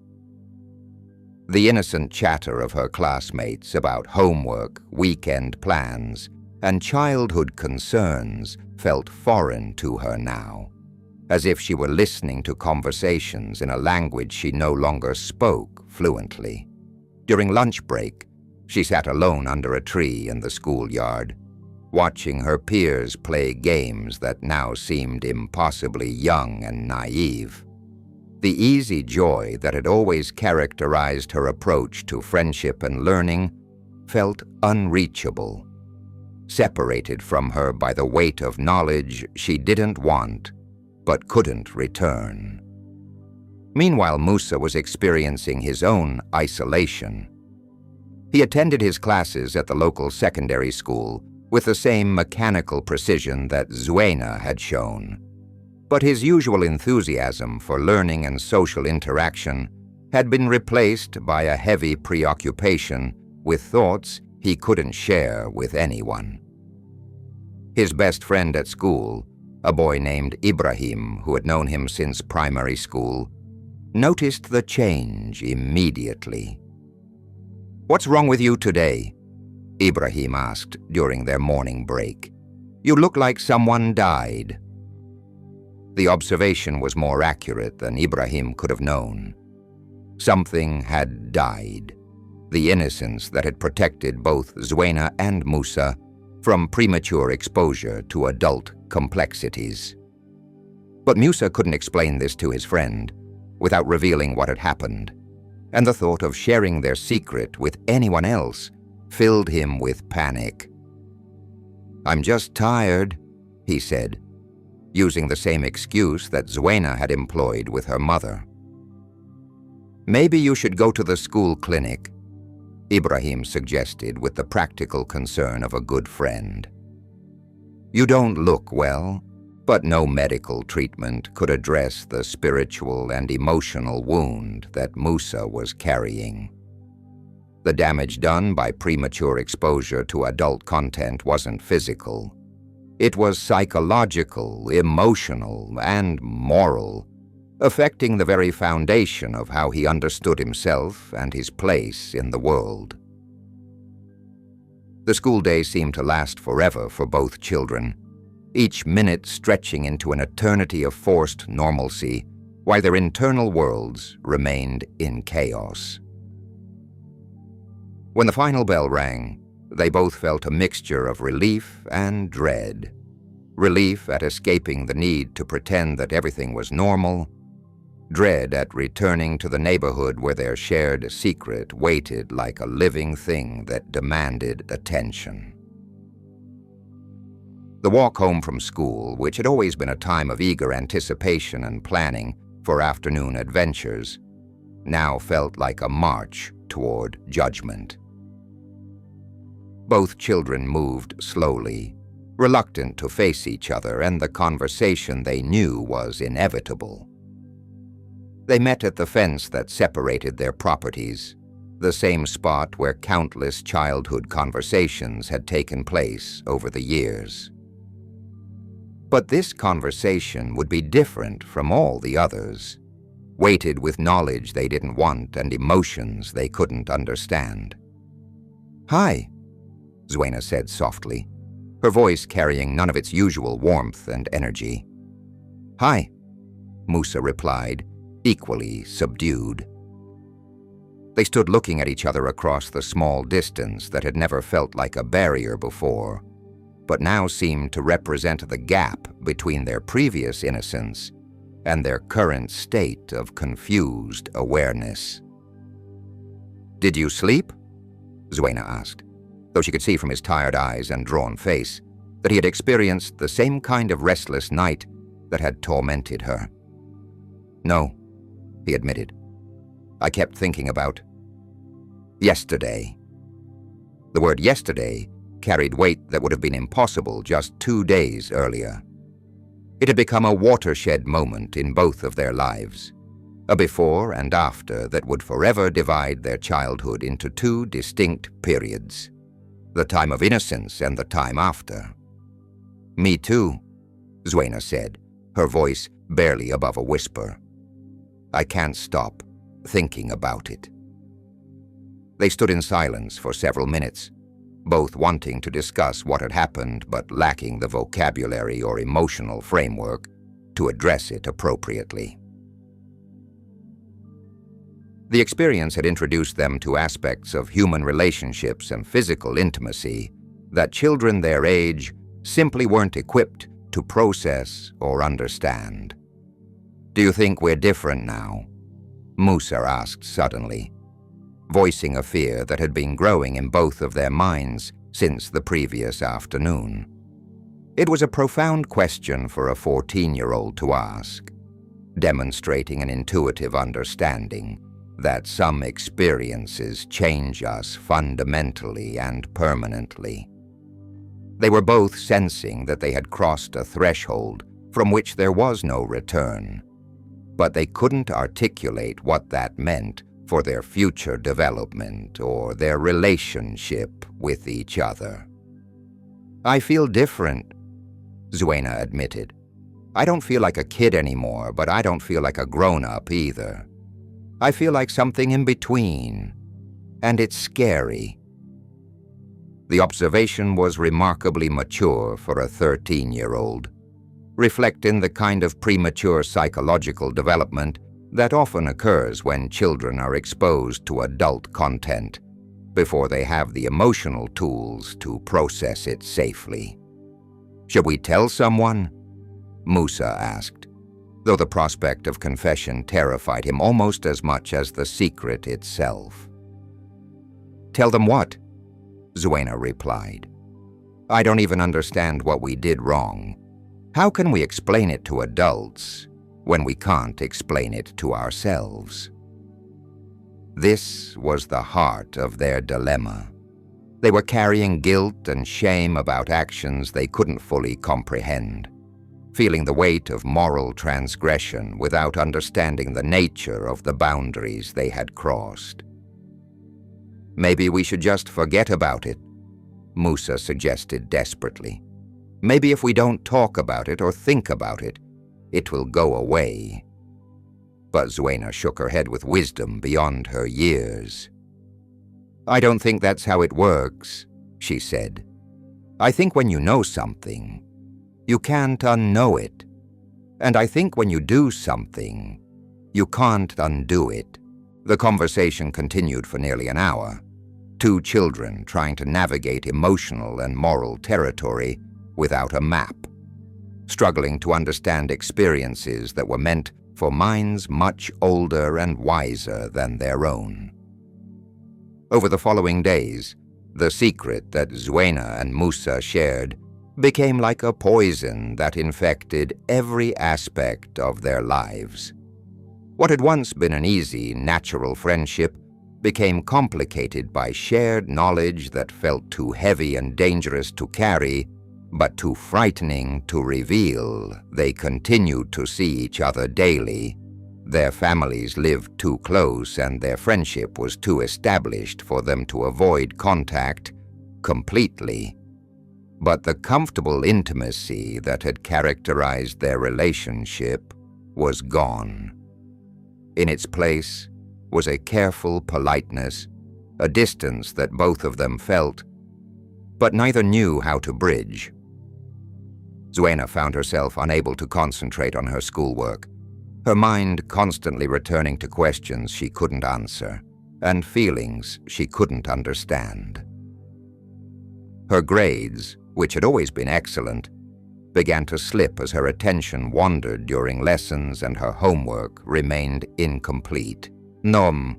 The innocent chatter of her classmates about homework, weekend plans, and childhood concerns felt foreign to her now, as if she were listening to conversations in a language she no longer spoke fluently. During lunch break, she sat alone under a tree in the schoolyard, watching her peers play games that now seemed impossibly young and naive. The easy joy that had always characterized her approach to friendship and learning felt unreachable, separated from her by the weight of knowledge she didn't want but couldn't return. Meanwhile, Musa was experiencing his own isolation. He attended his classes at the local secondary school with the same mechanical precision that Zuena had shown. But his usual enthusiasm for learning and social interaction had been replaced by a heavy preoccupation with thoughts he couldn't share with anyone. His best friend at school, a boy named Ibrahim who had known him since primary school, noticed the change immediately. "What's wrong with you today?" Ibrahim asked during their morning break. "You look like someone died." The observation was more accurate than Ibrahim could have known. Something had died, the innocence that had protected both Zuena and Musa from premature exposure to adult complexities. But Musa couldn't explain this to his friend without revealing what had happened, and the thought of sharing their secret with anyone else filled him with panic. "I'm just tired," he said, using the same excuse that Zuena had employed with her mother. "Maybe you should go to the school clinic," Ibrahim suggested with the practical concern of a good friend. "You don't look well," but no medical treatment could address the spiritual and emotional wound that Musa was carrying. The damage done by premature exposure to adult content wasn't physical. It was psychological, emotional, and moral, affecting the very foundation of how he understood himself and his place in the world. The school day seemed to last forever for both children, each minute stretching into an eternity of forced normalcy, while their internal worlds remained in chaos. When the final bell rang, they both felt a mixture of relief and dread. Relief at escaping the need to pretend that everything was normal, dread at returning to the neighborhood where their shared secret waited like a living thing that demanded attention. The walk home from school, which had always been a time of eager anticipation and planning for afternoon adventures, now felt like a march toward judgment. Both children moved slowly, reluctant to face each other and the conversation they knew was inevitable. They met at the fence that separated their properties, the same spot where countless childhood conversations had taken place over the years. But this conversation would be different from all the others, weighted with knowledge they didn't want and emotions they couldn't understand. "Hi," Zuena said softly, her voice carrying none of its usual warmth and energy. "Hi," Musa replied, equally subdued. They stood looking at each other across the small distance that had never felt like a barrier before, but now seemed to represent the gap between their previous innocence and their current state of confused awareness. "Did you sleep?" Zuena asked, though she could see from his tired eyes and drawn face that he had experienced the same kind of restless night that had tormented her. "No," he admitted. "I kept thinking about yesterday." The word yesterday carried weight that would have been impossible just 2 days earlier. It had become a watershed moment in both of their lives, a before and after that would forever divide their childhood into 2 distinct periods, the time of innocence and the time after. "Me too," Zuena said, her voice barely above a whisper. "I can't stop thinking about it." They stood in silence for several minutes, both wanting to discuss what had happened but lacking the vocabulary or emotional framework to address it appropriately. The experience had introduced them to aspects of human relationships and physical intimacy that children their age simply weren't equipped to process or understand. "Do you think we're different now?" Musa asked suddenly, voicing a fear that had been growing in both of their minds since the previous afternoon. It was a profound question for a 14-year-old to ask. demonstrating an intuitive understanding that some experiences change us fundamentally and permanently. They were both sensing that they had crossed a threshold from which there was no return, but they couldn't articulate what that meant for their future development or their relationship with each other. "I feel different," Zuena admitted. "I don't feel like a kid anymore, but I don't feel like a grown-up either. I feel like something in between, and it's scary." The observation was remarkably mature for a 13-year-old, reflecting the kind of premature psychological development that often occurs when children are exposed to adult content before they have the emotional tools to process it safely. "Should we tell someone?" Musa asked, though the prospect of confession terrified him almost as much as the secret itself. "Tell them what?" Zuena replied. "I don't even understand what we did wrong. How can we explain it to adults when we can't explain it to ourselves?" This was the heart of their dilemma. They were carrying guilt and shame about actions they couldn't fully comprehend, feeling the weight of moral transgression without understanding the nature of the boundaries they had crossed. "Maybe we should just forget about it," Musa suggested desperately. "Maybe if we don't talk about it or think about it, it will go away." But Zuena shook her head with wisdom beyond her years. "I don't think that's how it works," she said. "I think when you know something, you can't unknow it. And I think when you do something, you can't undo it." The conversation continued for nearly an hour, two children trying to navigate emotional and moral territory without a map, struggling to understand experiences that were meant for minds much older and wiser than their own. Over the following days, the secret that Zuena and Musa shared became like a poison that infected every aspect of their lives. What had once been an easy, natural friendship became complicated by shared knowledge that felt too heavy and dangerous to carry, but too frightening to reveal. They continued to see each other daily. Their families lived too close and their friendship was too established for them to avoid contact completely. But the comfortable intimacy that had characterized their relationship was gone. In its place was a careful politeness, a distance that both of them felt, but neither knew how to bridge. Zuena found herself unable to concentrate on her schoolwork, her mind constantly returning to questions she couldn't answer and feelings she couldn't understand. Her grades, which had always been excellent, began to slip as her attention wandered during lessons and her homework remained incomplete. "Nom,"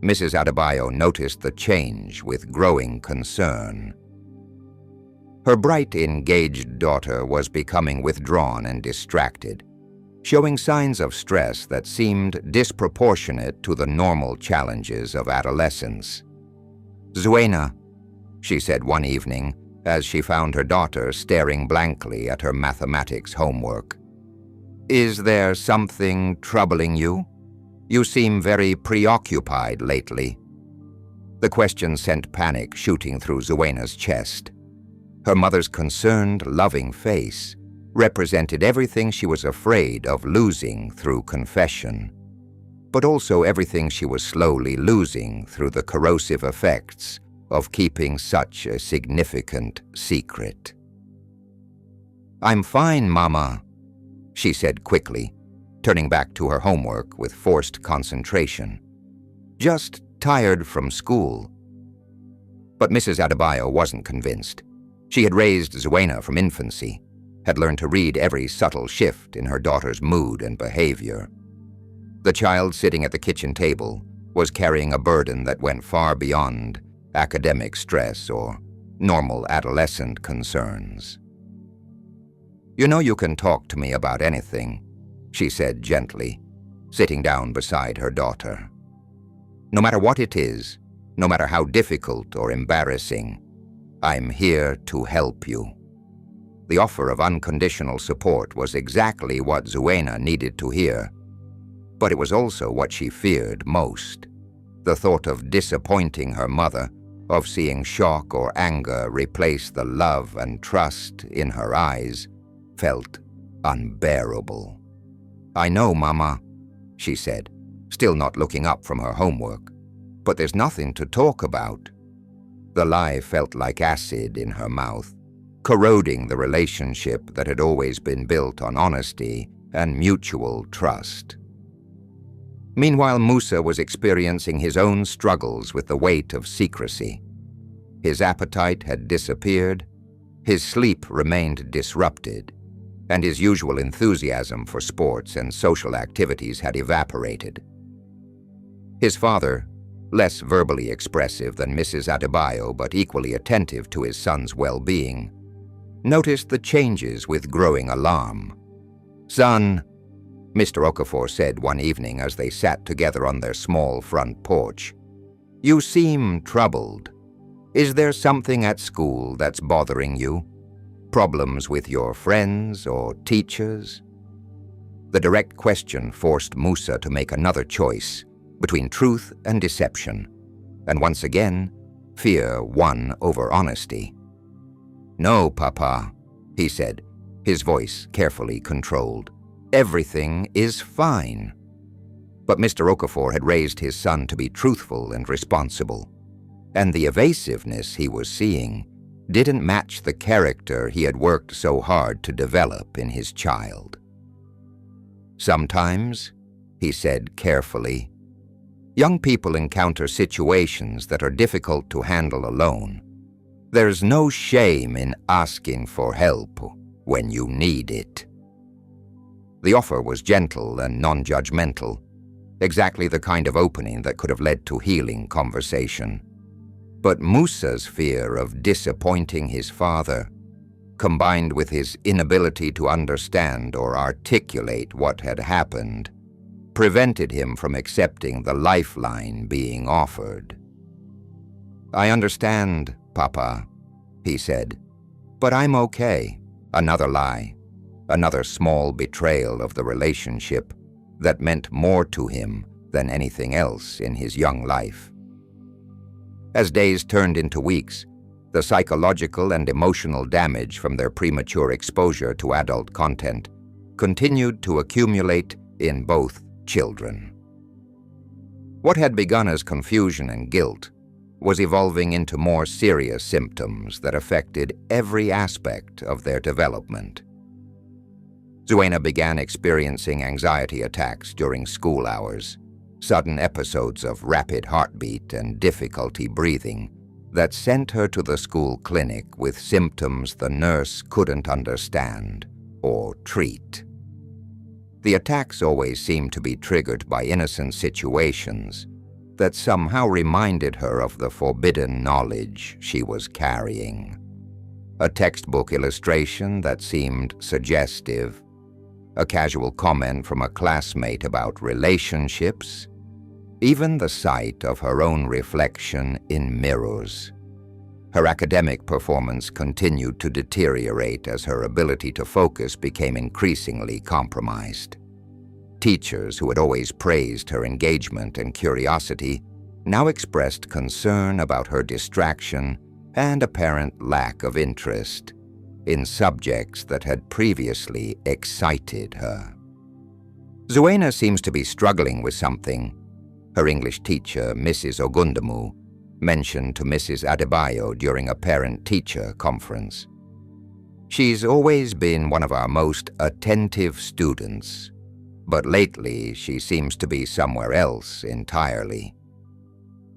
Mrs. Adebayo noticed the change with growing concern. Her bright, engaged daughter was becoming withdrawn and distracted, showing signs of stress that seemed disproportionate to the normal challenges of adolescence. "Zuena," she said one evening as she found her daughter staring blankly at her mathematics homework, "is there something troubling you? You seem very preoccupied lately." The question sent panic shooting through Zuena's chest. Her mother's concerned, loving face represented everything she was afraid of losing through confession, but also everything she was slowly losing through the corrosive effects of keeping such a significant secret. "I'm fine, Mama," she said quickly, turning back to her homework with forced concentration. "Just tired from school." But Mrs. Adebayo wasn't convinced. She had raised Zuena from infancy, had learned to read every subtle shift in her daughter's mood and behavior. The child sitting at the kitchen table was carrying a burden that went far beyond academic stress or normal adolescent concerns. "You know you can talk to me about anything," she said gently, sitting down beside her daughter. "No matter what it is, no matter how difficult or embarrassing, I'm here to help you." The offer of unconditional support was exactly what Zuena needed to hear, but it was also what she feared most. The thought of disappointing her mother, of seeing shock or anger replace the love and trust in her eyes, felt unbearable. "I know, Mama," she said, still not looking up from her homework, "but there's nothing to talk about." The lie felt like acid in her mouth, corroding the relationship that had always been built on honesty and mutual trust. Meanwhile, Musa was experiencing his own struggles with the weight of secrecy. His appetite had disappeared, his sleep remained disrupted, and his usual enthusiasm for sports and social activities had evaporated. His father, less verbally expressive than Mrs. Adebayo but equally attentive to his son's well-being, noticed the changes with growing alarm. "Son," Mr. Okafor said one evening as they sat together on their small front porch, "you seem troubled. Is there something at school that's bothering you? Problems with your friends or teachers?" The direct question forced Musa to make another choice between truth and deception, and once again, fear won over honesty. "No, Papa," he said, his voice carefully controlled. "Everything is fine." But Mr. Okafor had raised his son to be truthful and responsible, and the evasiveness he was seeing didn't match the character he had worked so hard to develop in his child. "Sometimes," he said carefully, "young people encounter situations that are difficult to handle alone. There's no shame in asking for help when you need it." The offer was gentle and non-judgmental, exactly the kind of opening that could have led to healing conversation. But Musa's fear of disappointing his father, combined with his inability to understand or articulate what had happened, prevented him from accepting the lifeline being offered. "I understand, Papa," he said, "but I'm okay." Another lie, another small betrayal of the relationship that meant more to him than anything else in his young life. As days turned into weeks, the psychological and emotional damage from their premature exposure to adult content continued to accumulate in both children. What had begun as confusion and guilt was evolving into more serious symptoms that affected every aspect of their development. Zuena began experiencing anxiety attacks during school hours, sudden episodes of rapid heartbeat and difficulty breathing that sent her to the school clinic with symptoms the nurse couldn't understand or treat. The attacks always seemed to be triggered by innocent situations that somehow reminded her of the forbidden knowledge she was carrying. A textbook illustration that seemed suggestive, a casual comment from a classmate about relationships, even the sight of her own reflection in mirrors. Her academic performance continued to deteriorate as her ability to focus became increasingly compromised. Teachers who had always praised her engagement and curiosity now expressed concern about her distraction and apparent lack of interest in subjects that had previously excited her. "Zuena seems to be struggling with something," her English teacher, Mrs. Ogundamu, mentioned to Mrs. Adebayo during a parent-teacher conference. "She's always been one of our most attentive students, but lately she seems to be somewhere else entirely.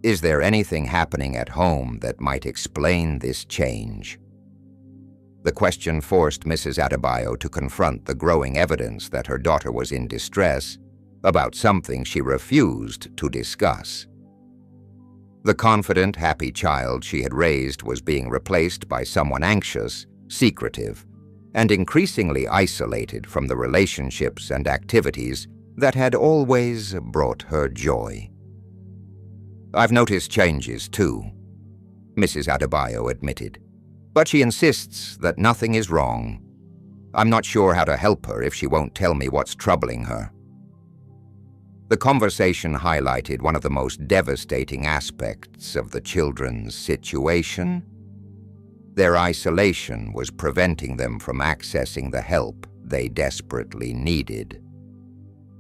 Is there anything happening at home that might explain this change?" The question forced Mrs. Adebayo to confront the growing evidence that her daughter was in distress about something she refused to discuss. The confident, happy child she had raised was being replaced by someone anxious, secretive, and increasingly isolated from the relationships and activities that had always brought her joy. "I've noticed changes too," Mrs. Adebayo admitted, "but she insists that nothing is wrong. I'm not sure how to help her if she won't tell me what's troubling her." The conversation highlighted one of the most devastating aspects of the children's situation. Their isolation was preventing them from accessing the help they desperately needed.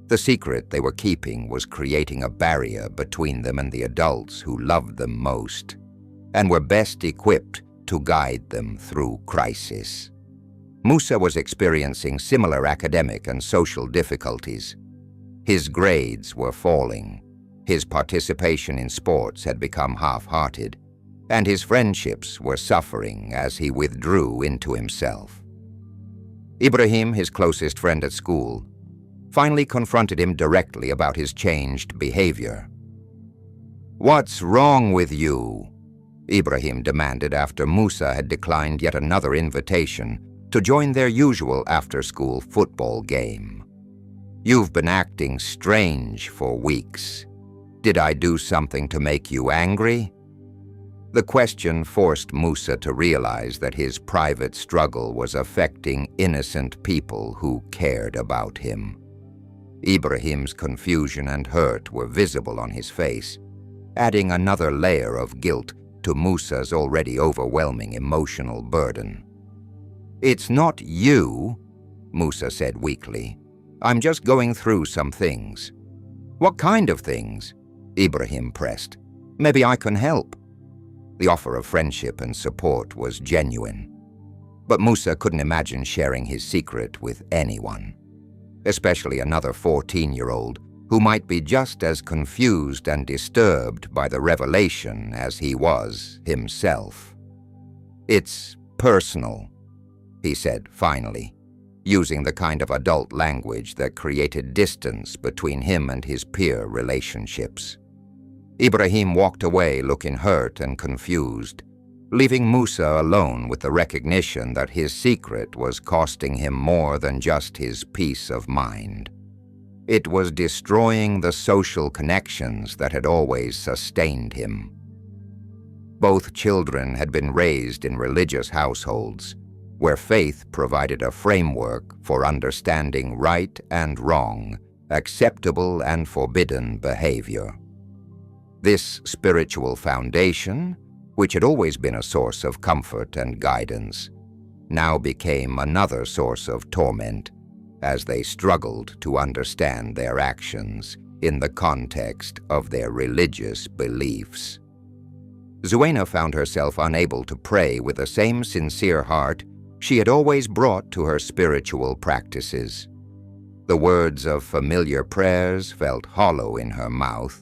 The secret they were keeping was creating a barrier between them and the adults who loved them most and were best equipped to guide them through crisis. Musa was experiencing similar academic and social difficulties. His grades were falling, his participation in sports had become half-hearted, and his friendships were suffering as he withdrew into himself. Ibrahim, his closest friend at school, finally confronted him directly about his changed behavior. "What's wrong with you?" Ibrahim demanded after Musa had declined yet another invitation to join their usual after-school football game. "You've been acting strange for weeks. Did I do something to make you angry?" The question forced Musa to realize that his private struggle was affecting innocent people who cared about him. Ibrahim's confusion and hurt were visible on his face, adding another layer of guilt to Musa's already overwhelming emotional burden. "It's not you," Musa said weakly. "I'm just going through some things." "What kind of things?" Ibrahim pressed. "Maybe I can help." The offer of friendship and support was genuine, but Musa couldn't imagine sharing his secret with anyone, especially another 14-year-old who might be just as confused and disturbed by the revelation as he was himself. "It's personal," he said finally, using the kind of adult language that created distance between him and his peer relationships. Ibrahim walked away looking hurt and confused, leaving Musa alone with the recognition that his secret was costing him more than just his peace of mind. It was destroying the social connections that had always sustained him. Both children had been raised in religious households, where faith provided a framework for understanding right and wrong, acceptable and forbidden behavior. This spiritual foundation, which had always been a source of comfort and guidance, now became another source of torment as they struggled to understand their actions in the context of their religious beliefs. Zuena found herself unable to pray with the same sincere heart she had always brought to her spiritual practices. The words of familiar prayers felt hollow in her mouth,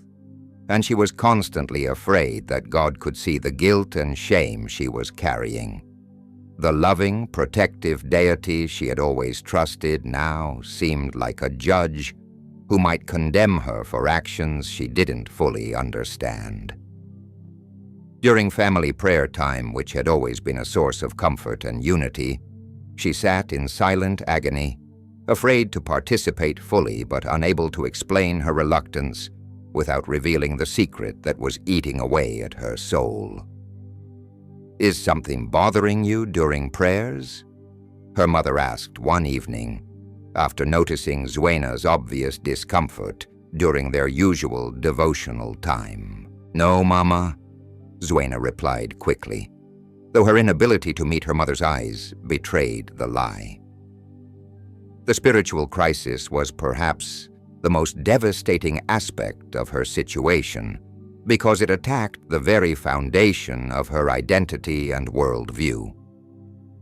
and she was constantly afraid that God could see the guilt and shame she was carrying. The loving, protective deity she had always trusted now seemed like a judge who might condemn her for actions she didn't fully understand. During family prayer time, which had always been a source of comfort and unity, she sat in silent agony, afraid to participate fully but unable to explain her reluctance without revealing the secret that was eating away at her soul. "Is something bothering you during prayers?" her mother asked one evening, after noticing Zuena's obvious discomfort during their usual devotional time. "No, Mama," Zuena replied quickly, though her inability to meet her mother's eyes betrayed the lie. The spiritual crisis was perhaps the most devastating aspect of her situation because it attacked the very foundation of her identity and worldview.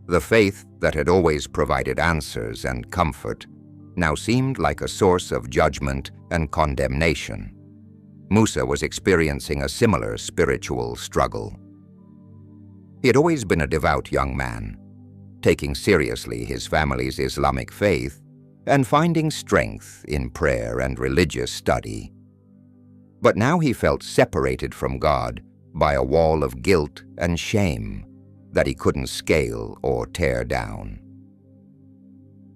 The faith that had always provided answers and comfort now seemed like a source of judgment and condemnation. Musa was experiencing a similar spiritual struggle. He had always been a devout young man, taking seriously his family's Islamic faith and finding strength in prayer and religious study. But now he felt separated from God by a wall of guilt and shame that he couldn't scale or tear down.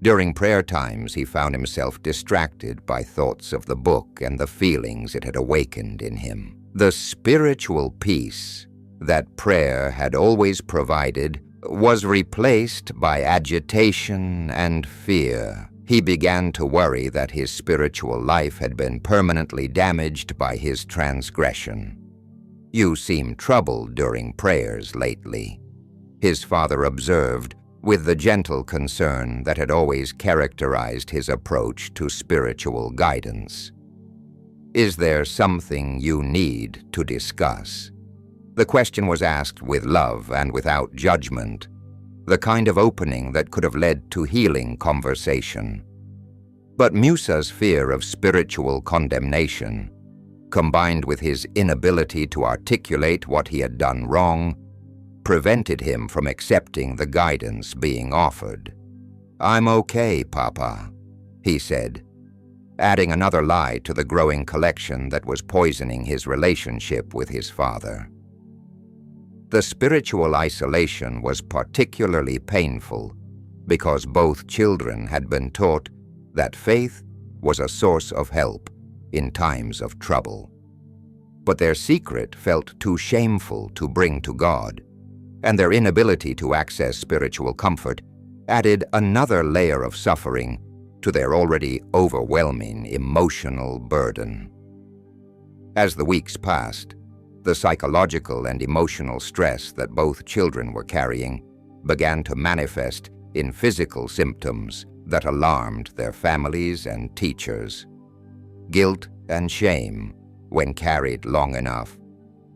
During prayer times, he found himself distracted by thoughts of the book and the feelings it had awakened in him. The spiritual peace that prayer had always provided was replaced by agitation and fear. He began to worry that his spiritual life had been permanently damaged by his transgression. "You seem troubled during prayers lately," his father observed, with the gentle concern that had always characterized his approach to spiritual guidance. "Is there something you need to discuss?" The question was asked with love and without judgment, the kind of opening that could have led to healing conversation. But Musa's fear of spiritual condemnation, combined with his inability to articulate what he had done wrong, prevented him from accepting the guidance being offered. "I'm okay, Papa," he said, adding another lie to the growing collection that was poisoning his relationship with his father. The spiritual isolation was particularly painful because both children had been taught that faith was a source of help in times of trouble. But their secret felt too shameful to bring to God, and their inability to access spiritual comfort added another layer of suffering to their already overwhelming emotional burden. As the weeks passed, the psychological and emotional stress that both children were carrying began to manifest in physical symptoms that alarmed their families and teachers. Guilt and shame, when carried long enough,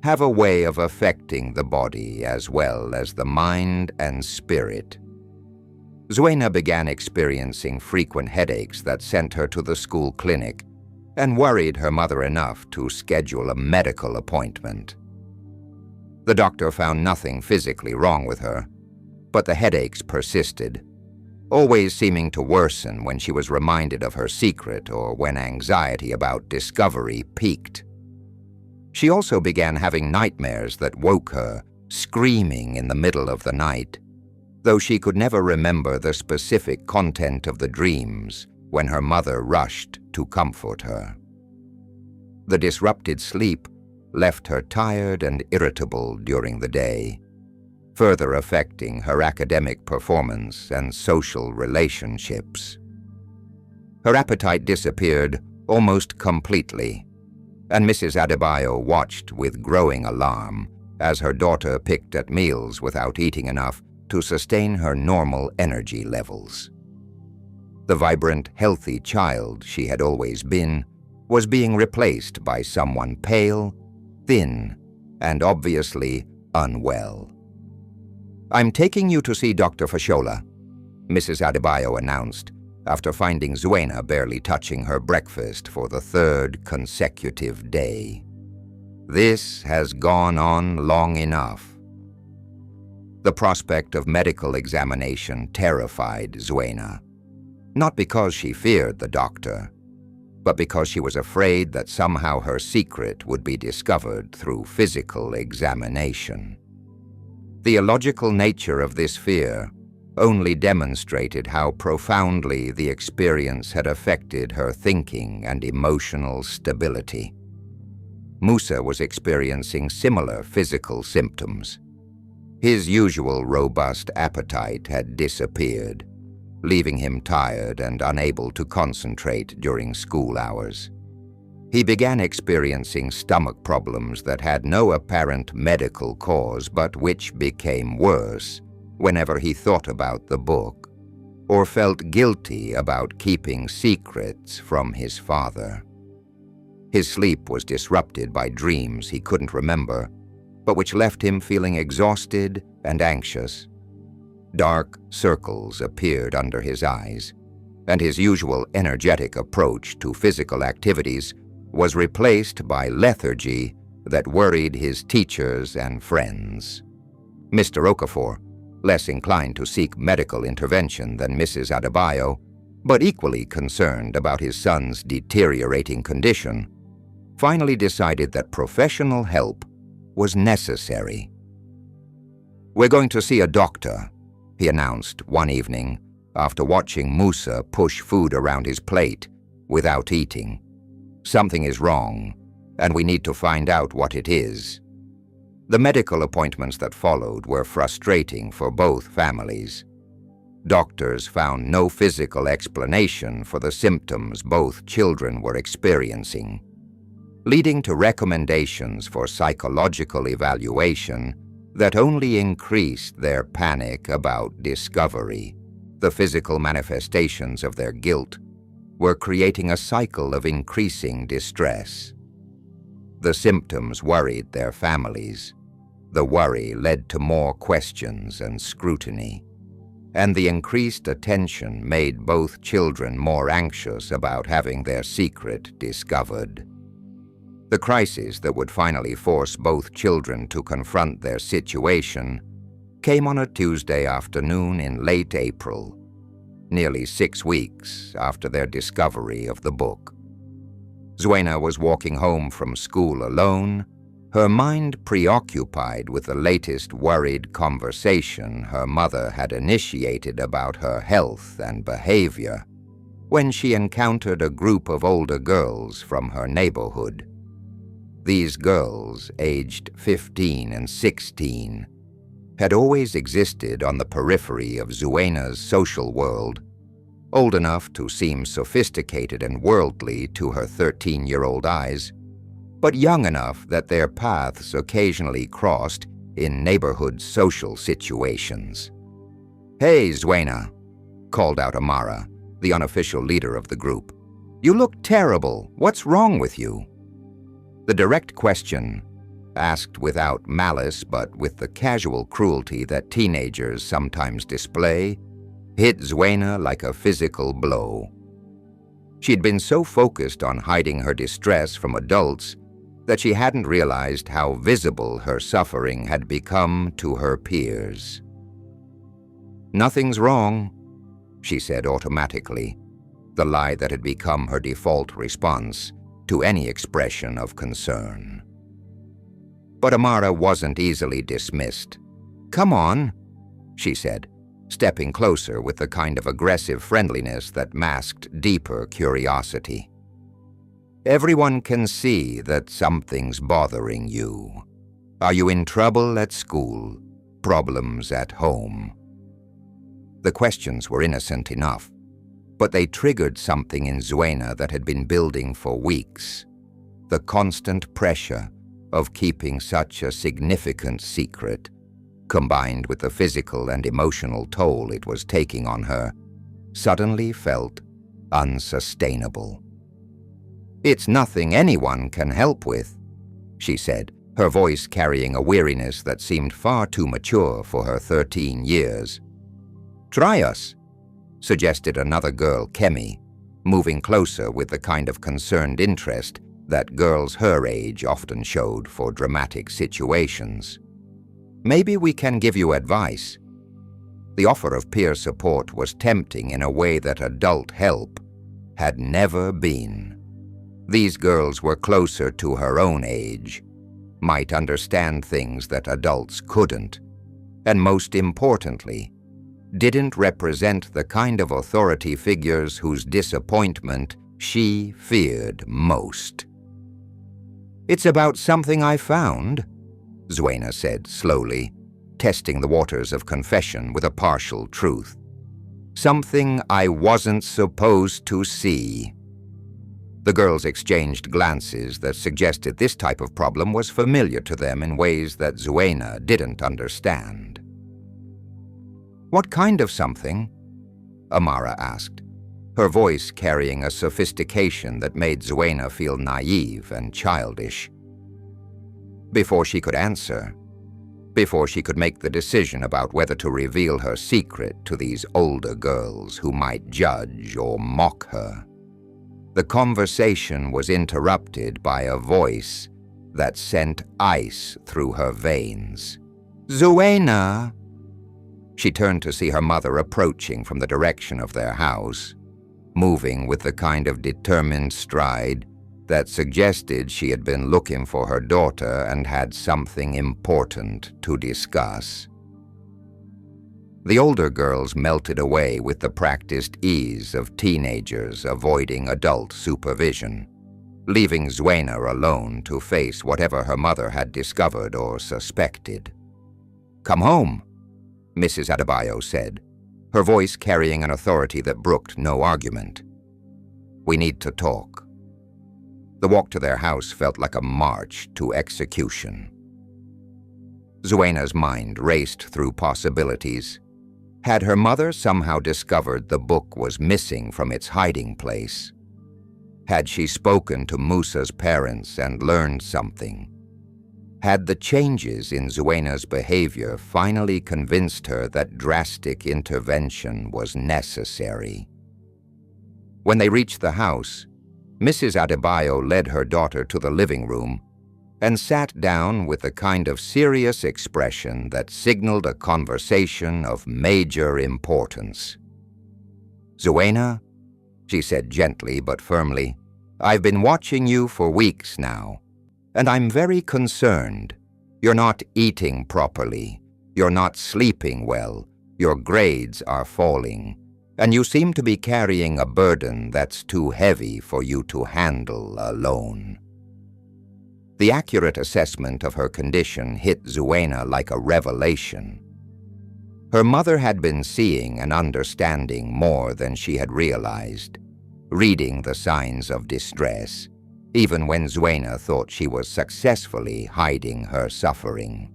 have a way of affecting the body as well as the mind and spirit. Zuena began experiencing frequent headaches that sent her to the school clinic and worried her mother enough to schedule a medical appointment. The doctor found nothing physically wrong with her, but the headaches persisted, always seeming to worsen when she was reminded of her secret or when anxiety about discovery peaked. She also began having nightmares that woke her, screaming in the middle of the night, though she could never remember the specific content of the dreams when her mother rushed to comfort her. The disrupted sleep left her tired and irritable during the day, further affecting her academic performance and social relationships. Her appetite disappeared almost completely, and Mrs. Adebayo watched with growing alarm as her daughter picked at meals without eating enough to sustain her normal energy levels. The vibrant, healthy child she had always been was being replaced by someone pale, thin, and obviously unwell. "I'm taking you to see Dr. Fashola," Mrs. Adebayo announced, after finding Zuena barely touching her breakfast for the third consecutive day. "This has gone on long enough." The prospect of medical examination terrified Zuena, not because she feared the doctor, but because she was afraid that somehow her secret would be discovered through physical examination. The illogical nature of this fear only demonstrated how profoundly the experience had affected her thinking and emotional stability. Musa was experiencing similar physical symptoms. His usual robust appetite had disappeared, leaving him tired and unable to concentrate during school hours. He began experiencing stomach problems that had no apparent medical cause but which became worse whenever he thought about the book or felt guilty about keeping secrets from his father. His sleep was disrupted by dreams he couldn't remember, but which left him feeling exhausted and anxious. Dark circles appeared under his eyes, and his usual energetic approach to physical activities was replaced by lethargy that worried his teachers and friends. Mr. Okafor, less inclined to seek medical intervention than Mrs. Adebayo, but equally concerned about his son's deteriorating condition, finally decided that professional help was necessary. "We're going to see a doctor," he announced one evening, after watching Musa push food around his plate without eating. Something is wrong, and we need to find out what it is. The medical appointments that followed were frustrating for both families. Doctors found no physical explanation for the symptoms both children were experiencing, leading to recommendations for psychological evaluation that only increased their panic about discovery. The physical manifestations of their guilt were creating a cycle of increasing distress. The symptoms worried their families. The worry led to more questions and scrutiny, and the increased attention made both children more anxious about having their secret discovered. The crisis that would finally force both children to confront their situation came on a Tuesday afternoon in late April, nearly 6 weeks after their discovery of the book. Zuena was walking home from school alone, her mind preoccupied with the latest worried conversation her mother had initiated about her health and behavior, when she encountered a group of older girls from her neighborhood. These girls, aged 15 and 16, had always existed on the periphery of Zuena's social world, old enough to seem sophisticated and worldly to her 13-year-old eyes, but young enough that their paths occasionally crossed in neighborhood social situations. "Hey, Zuena," called out Amara, the unofficial leader of the group. "You look terrible. What's wrong with you?" The direct question, asked without malice but with the casual cruelty that teenagers sometimes display, hit Zuena like a physical blow. She'd been so focused on hiding her distress from adults that she hadn't realized how visible her suffering had become to her peers. "Nothing's wrong," she said automatically, the lie that had become her default response to any expression of concern. But Amara wasn't easily dismissed. "Come on," she said, stepping closer with the kind of aggressive friendliness that masked deeper curiosity. "Everyone can see that something's bothering you. Are you in trouble at school? Problems at home?" The questions were innocent enough, but they triggered something in Zuena that had been building for weeks. The constant pressure of keeping such a significant secret, combined with the physical and emotional toll it was taking on her, suddenly felt unsustainable. "It's nothing anyone can help with," she said, her voice carrying a weariness that seemed far too mature for her 13 years. "Try us," suggested another girl, Kemi, moving closer with the kind of concerned interest that girls her age often showed for dramatic situations. "Maybe we can give you advice." The offer of peer support was tempting in a way that adult help had never been. These girls were closer to her own age, might understand things that adults couldn't, and most importantly, didn't represent the kind of authority figures whose disappointment she feared most. "It's about something I found," Zuena said slowly, testing the waters of confession with a partial truth. "Something I wasn't supposed to see." The girls exchanged glances that suggested this type of problem was familiar to them in ways that Zuena didn't understand. "What kind of something?" Amara asked, her voice carrying a sophistication that made Zuena feel naive and childish. Before she could answer, before she could make the decision about whether to reveal her secret to these older girls who might judge or mock her, the conversation was interrupted by a voice that sent ice through her veins. "Zuena!" She turned to see her mother approaching from the direction of their house, moving with the kind of determined stride that suggested she had been looking for her daughter and had something important to discuss. The older girls melted away with the practiced ease of teenagers avoiding adult supervision, leaving Zuena alone to face whatever her mother had discovered or suspected. "Come home," Mrs. Adebayo said, her voice carrying an authority that brooked no argument. "We need to talk." The walk to their house felt like a march to execution. Zuena's mind raced through possibilities. Had her mother somehow discovered the book was missing from its hiding place? Had she spoken to Musa's parents and learned something? Had the changes in Zuena's behavior finally convinced her that drastic intervention was necessary? When they reached the house, Mrs. Adebayo led her daughter to the living room and sat down with the kind of serious expression that signaled a conversation of major importance. "Zuena," she said gently but firmly, "I've been watching you for weeks now, and I'm very concerned. You're not eating properly, you're not sleeping well, your grades are falling, and you seem to be carrying a burden that's too heavy for you to handle alone." The accurate assessment of her condition hit Zuena like a revelation. Her mother had been seeing and understanding more than she had realized, reading the signs of distress, even when Zuena thought she was successfully hiding her suffering.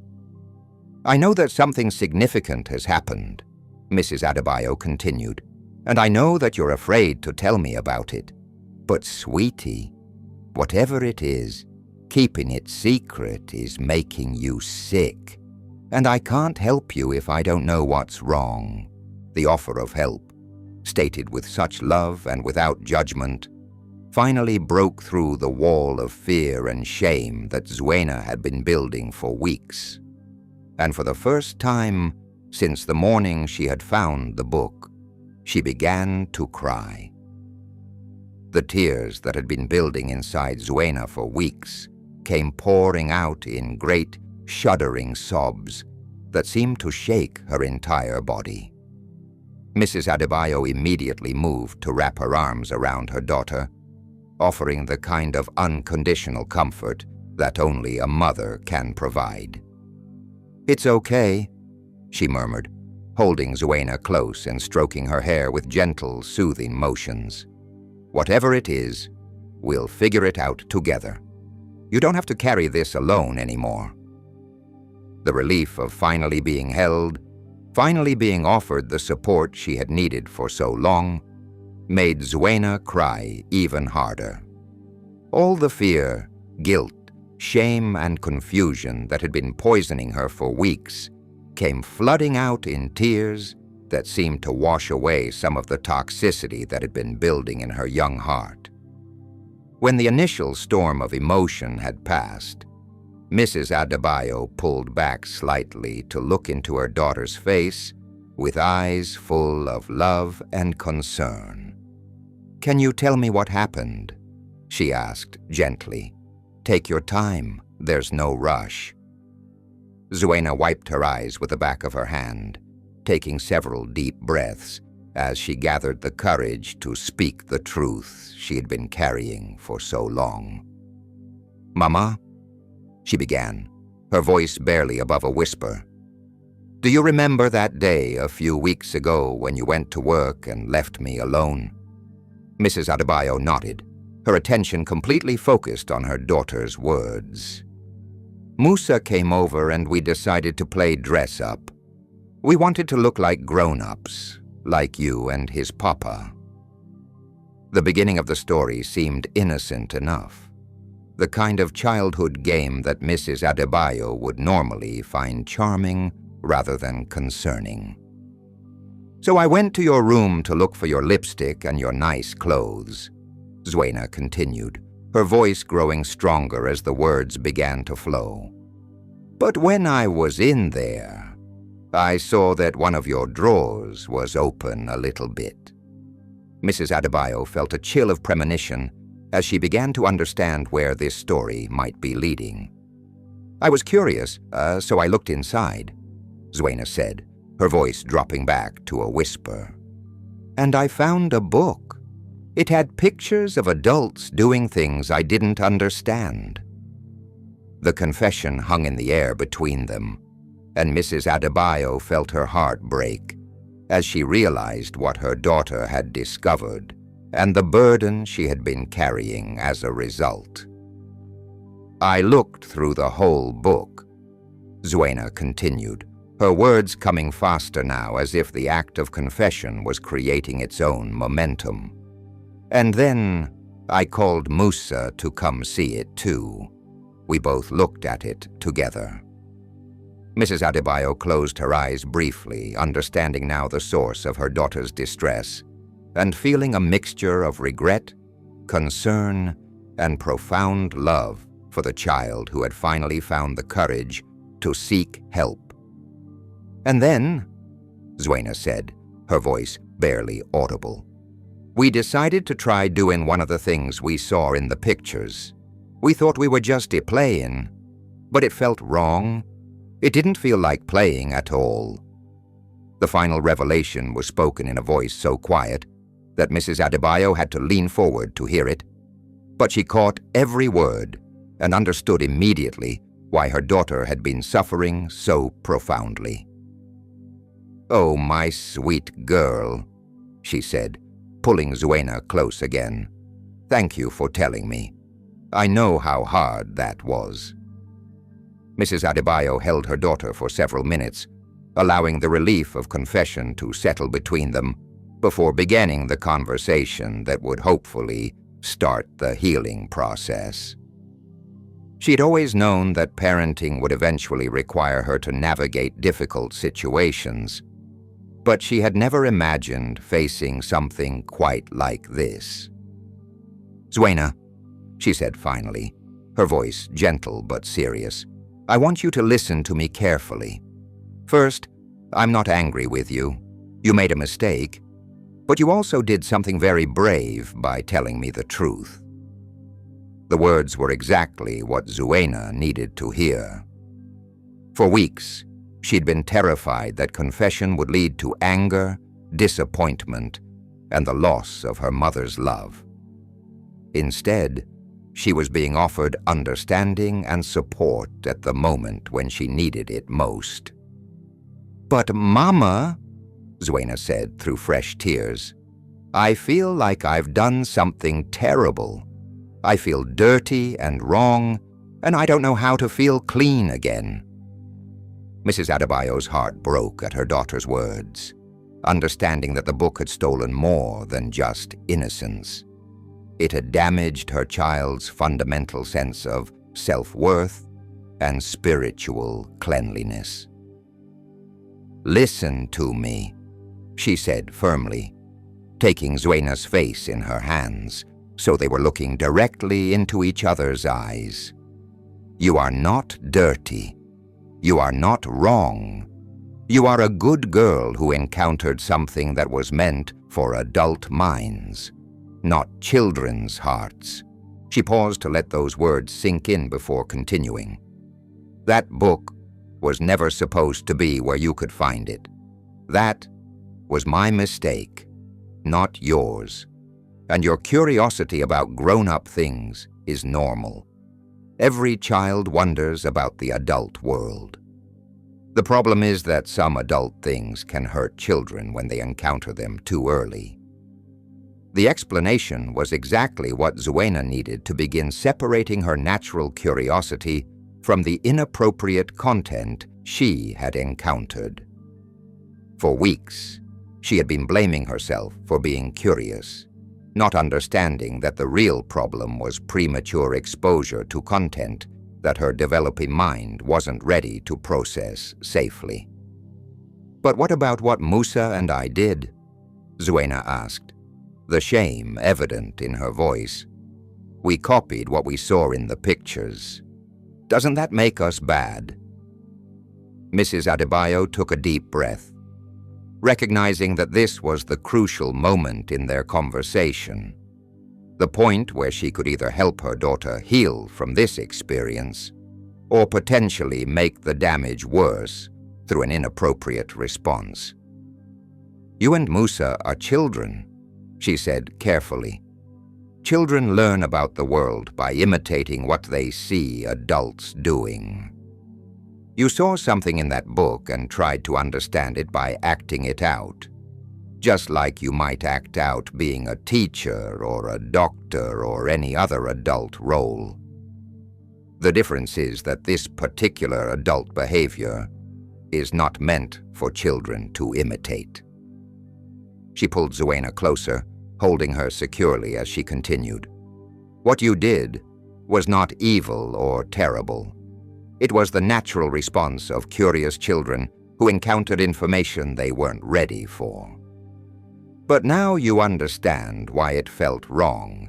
"I know that something significant has happened," Mrs. Adebayo continued, "and I know that you're afraid to tell me about it. But sweetie, whatever it is, keeping it secret is making you sick, and I can't help you if I don't know what's wrong." The offer of help, stated with such love and without judgment, finally broke through the wall of fear and shame that Zuena had been building for weeks. And for the first time since the morning she had found the book, she began to cry. The tears that had been building inside Zuena for weeks came pouring out in great, shuddering sobs that seemed to shake her entire body. Mrs. Adebayo immediately moved to wrap her arms around her daughter, offering the kind of unconditional comfort that only a mother can provide. "It's okay," she murmured, holding Zuena close and stroking her hair with gentle, soothing motions. "Whatever it is, we'll figure it out together. You don't have to carry this alone anymore." The relief of finally being held, finally being offered the support she had needed for so long, made Zuena cry even harder. All the fear, guilt, shame, and confusion that had been poisoning her for weeks came flooding out in tears that seemed to wash away some of the toxicity that had been building in her young heart. When the initial storm of emotion had passed, Mrs. Adebayo pulled back slightly to look into her daughter's face with eyes full of love and concern. "Can you tell me what happened?" she asked gently. "Take your time, there's no rush." Zuena wiped her eyes with the back of her hand, taking several deep breaths as she gathered the courage to speak the truth she had been carrying for so long. "Mama," she began, her voice barely above a whisper, "do you remember that day a few weeks ago when you went to work and left me alone?" Mrs. Adebayo nodded, her attention completely focused on her daughter's words. "Musa came over and we decided to play dress-up. We wanted to look like grown-ups, like you and his papa." The beginning of the story seemed innocent enough, the kind of childhood game that Mrs. Adebayo would normally find charming rather than concerning. "So I went to your room to look for your lipstick and your nice clothes," Zuena continued, her voice growing stronger as the words began to flow. "But when I was in there, I saw that one of your drawers was open a little bit." Mrs. Adebayo felt a chill of premonition as she began to understand where this story might be leading. "I was curious, so I looked inside," Zuena said, her voice dropping back to a whisper. "And I found a book. It had pictures of adults doing things I didn't understand." The confession hung in the air between them, and Mrs. Adebayo felt her heart break as she realized what her daughter had discovered and the burden she had been carrying as a result. "I looked through the whole book," Zuena continued, her words coming faster now as if the act of confession was creating its own momentum. "And then I called Musa to come see it too. We both looked at it together." Mrs. Adebayo closed her eyes briefly, understanding now the source of her daughter's distress, and feeling a mixture of regret, concern, and profound love for the child who had finally found the courage to seek help. "And then," Zuena said, her voice barely audible, "we decided to try doing one of the things we saw in the pictures. We thought we were just playing, but it felt wrong. It didn't feel like playing at all." The final revelation was spoken in a voice so quiet that Mrs. Adebayo had to lean forward to hear it, but she caught every word and understood immediately why her daughter had been suffering so profoundly. "Oh, my sweet girl," she said, pulling Zuena close again. "Thank you for telling me. I know how hard that was." Mrs. Adebayo held her daughter for several minutes, allowing the relief of confession to settle between them before beginning the conversation that would hopefully start the healing process. She'd always known that parenting would eventually require her to navigate difficult situations, but she had never imagined facing something quite like this. "Zuena," she said finally, her voice gentle but serious, "I want you to listen to me carefully. First, I'm not angry with you. You made a mistake, but you also did something very brave by telling me the truth." The words were exactly what Zuena needed to hear. For weeks, she'd been terrified that confession would lead to anger, disappointment, and the loss of her mother's love. Instead, she was being offered understanding and support at the moment when she needed it most. "But Mama," Zuena said through fresh tears, "I feel like I've done something terrible. I feel dirty and wrong, and I don't know how to feel clean again." Mrs. Adebayo's heart broke at her daughter's words, understanding that the book had stolen more than just innocence. It had damaged her child's fundamental sense of self-worth and spiritual cleanliness. "Listen to me," she said firmly, taking Zuena's face in her hands so they were looking directly into each other's eyes. "You are not dirty. You are not wrong. You are a good girl who encountered something that was meant for adult minds, not children's hearts." She paused to let those words sink in before continuing. "That book was never supposed to be where you could find it. That was my mistake, not yours. And your curiosity about grown-up things is normal. Every child wonders about the adult world. The problem is that some adult things can hurt children when they encounter them too early." The explanation was exactly what Zuena needed to begin separating her natural curiosity from the inappropriate content she had encountered. For weeks, she had been blaming herself for being curious, not understanding that the real problem was premature exposure to content that her developing mind wasn't ready to process safely. "But what about what Musa and I did?" Zuena asked, the shame evident in her voice. "We copied what we saw in the pictures. Doesn't that make us bad?" Mrs. Adebayo took a deep breath, recognizing that this was the crucial moment in their conversation, the point where she could either help her daughter heal from this experience or potentially make the damage worse through an inappropriate response. "You and Musa are children," she said carefully. "Children learn about the world by imitating what they see adults doing. You saw something in that book and tried to understand it by acting it out, just like you might act out being a teacher or a doctor or any other adult role. The difference is that this particular adult behavior is not meant for children to imitate." She pulled Zuena closer, holding her securely as she continued. "What you did was not evil or terrible. It was the natural response of curious children who encountered information they weren't ready for. But now you understand why it felt wrong,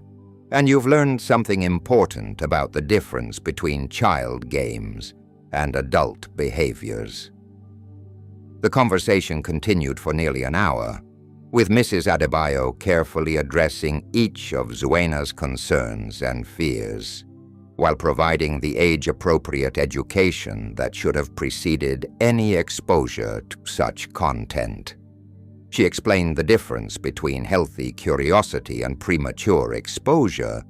and you've learned something important about the difference between child games and adult behaviors." The conversation continued for nearly an hour, with Mrs. Adebayo carefully addressing each of Zuena's concerns and fears, while providing the age-appropriate education that should have preceded any exposure to such content. She explained the difference between healthy curiosity and premature exposure,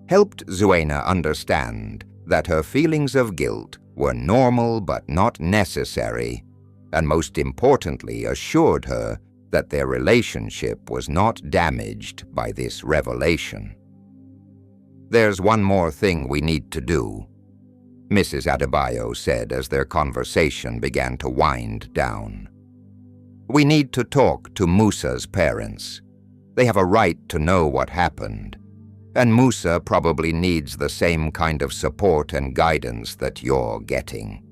helped Zuena understand that her feelings of guilt were normal but not necessary, and most importantly assured her that their relationship was not damaged by this revelation. "There's one more thing we need to do," Mrs. Adebayo said as their conversation began to wind down. "We need to talk to Musa's parents. They have a right to know what happened, and Musa probably needs the same kind of support and guidance that you're getting."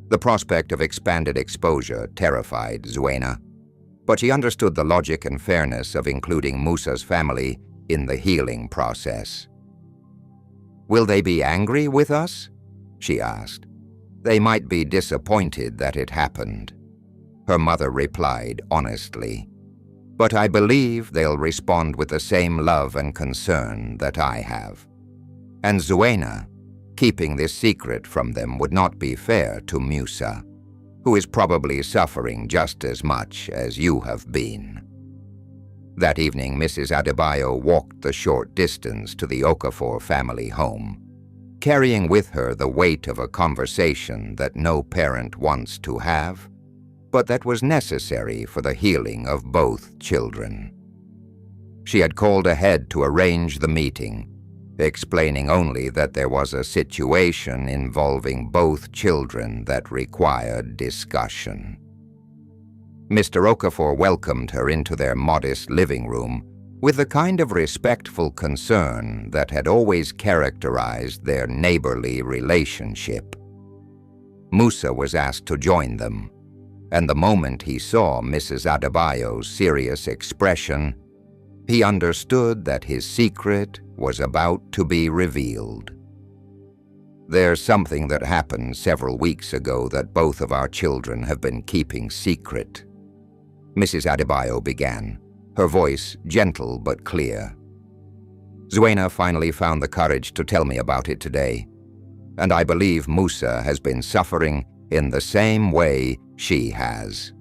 The prospect of expanded exposure terrified Zuena, but she understood the logic and fairness of including Musa's family in the healing process. "Will they be angry with us?" she asked. "They might be disappointed that it happened," her mother replied honestly. "But I believe they'll respond with the same love and concern that I have. And Zuena, keeping this secret from them would not be fair to Musa, who is probably suffering just as much as you have been." That evening, Mrs. Adebayo walked the short distance to the Okafor family home, carrying with her the weight of a conversation that no parent wants to have, but that was necessary for the healing of both children. She had called ahead to arrange the meeting, explaining only that there was a situation involving both children that required discussion. Mr. Okafor welcomed her into their modest living room with the kind of respectful concern that had always characterized their neighborly relationship. Musa was asked to join them, and the moment he saw Mrs. Adebayo's serious expression, he understood that his secret was about to be revealed. "There's something that happened several weeks ago that both of our children have been keeping secret," Mrs. Adebayo began, her voice gentle but clear. "Zuena finally found the courage to tell me about it today, and I believe Musa has been suffering in the same way she has."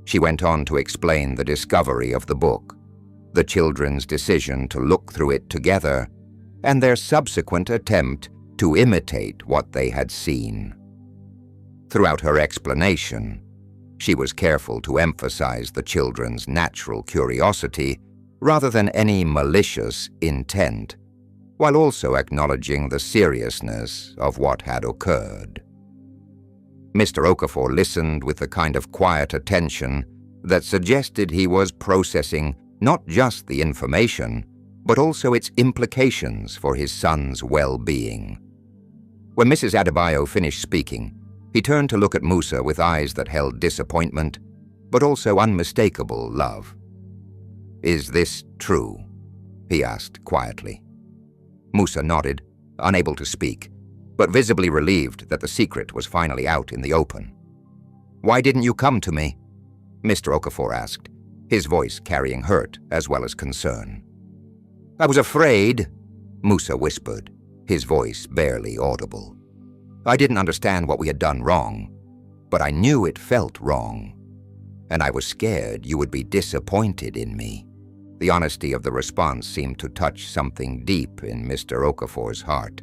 She went on to explain the discovery of the book, the children's decision to look through it together, and their subsequent attempt to imitate what they had seen. Throughout her explanation, she was careful to emphasize the children's natural curiosity rather than any malicious intent, while also acknowledging the seriousness of what had occurred. Mr. Okafor listened with the kind of quiet attention that suggested he was processing not just the information, but also its implications for his son's well-being. When Mrs. Adebayo finished speaking, he turned to look at Musa with eyes that held disappointment, but also unmistakable love. "Is this true?" he asked quietly. Musa nodded, unable to speak, but visibly relieved that the secret was finally out in the open. "Why didn't you come to me?" Mr. Okafor asked, his voice carrying hurt as well as concern. "I was afraid," Musa whispered, his voice barely audible. "I didn't understand what we had done wrong. but I knew it felt wrong, and I was scared you would be disappointed in me." The honesty of the response seemed to touch something deep in Mr. Okafor's heart.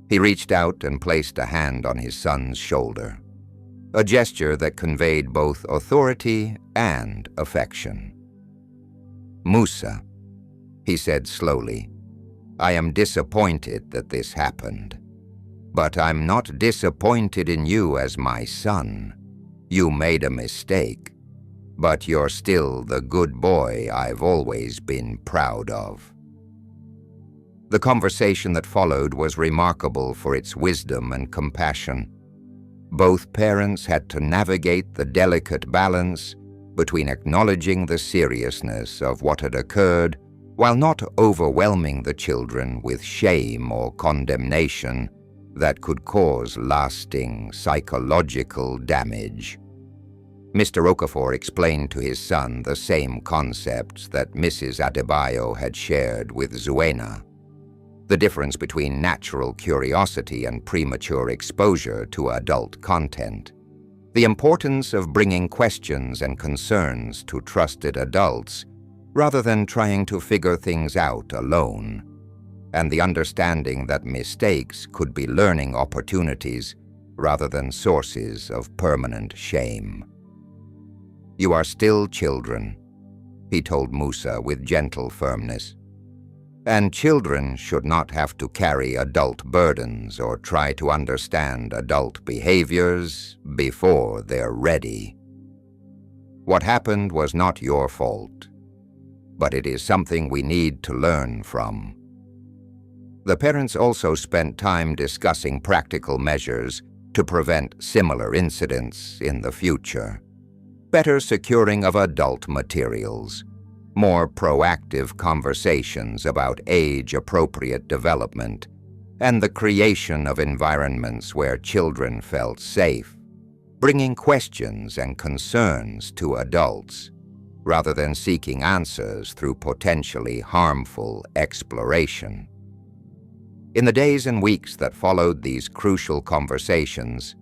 He reached out and placed a hand on his son's shoulder, a gesture that conveyed both authority and affection. "Musa," he said slowly, "I am disappointed that this happened. But I'm not disappointed in you as my son. You made a mistake, but you're still the good boy I've always been proud of." The conversation that followed was remarkable for its wisdom and compassion. Both parents had to navigate the delicate balance between acknowledging the seriousness of what had occurred while not overwhelming the children with shame or condemnation that could cause lasting psychological damage. Mr. Okafor explained to his son the same concepts that Mrs. Adebayo had shared with Zuena: the difference between natural curiosity and premature exposure to adult content, the importance of bringing questions and concerns to trusted adults rather than trying to figure things out alone, and the understanding that mistakes could be learning opportunities rather than sources of permanent shame. "You are still children," he told Musa with gentle firmness. "And children should not have to carry adult burdens or try to understand adult behaviors before they're ready. What happened was not your fault, but it is something we need to learn from." The parents also spent time discussing practical measures to prevent similar incidents in the future: better securing of adult materials, more proactive conversations about age-appropriate development, and the creation of environments where children felt safe, bringing questions and concerns to adults, rather than seeking answers through potentially harmful exploration. In the days and weeks that followed these crucial conversations,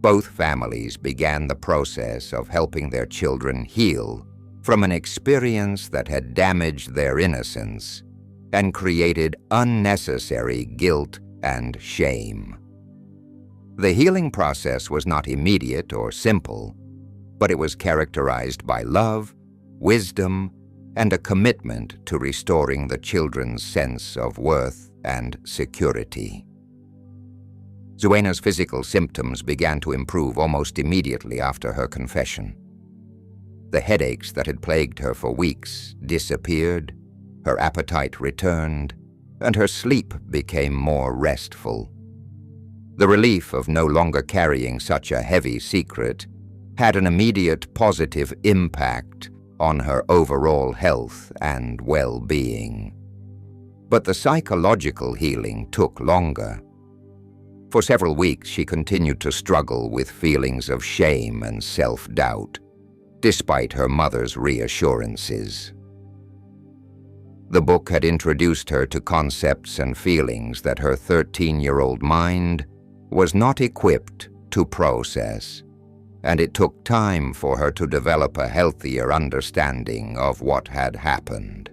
both families began the process of helping their children heal from an experience that had damaged their innocence and created unnecessary guilt and shame. The healing process was not immediate or simple, but it was characterized by love, wisdom, and a commitment to restoring the children's sense of worth and security. Zuena's physical symptoms began to improve almost immediately after her confession. The headaches that had plagued her for weeks disappeared, her appetite returned, and her sleep became more restful. The relief of no longer carrying such a heavy secret had an immediate positive impact on her overall health and well-being. But the psychological healing took longer. For several weeks, she continued to struggle with feelings of shame and self-doubt, despite her mother's reassurances. The book had introduced her to concepts and feelings that her 13-year-old mind was not equipped to process, and it took time for her to develop a healthier understanding of what had happened.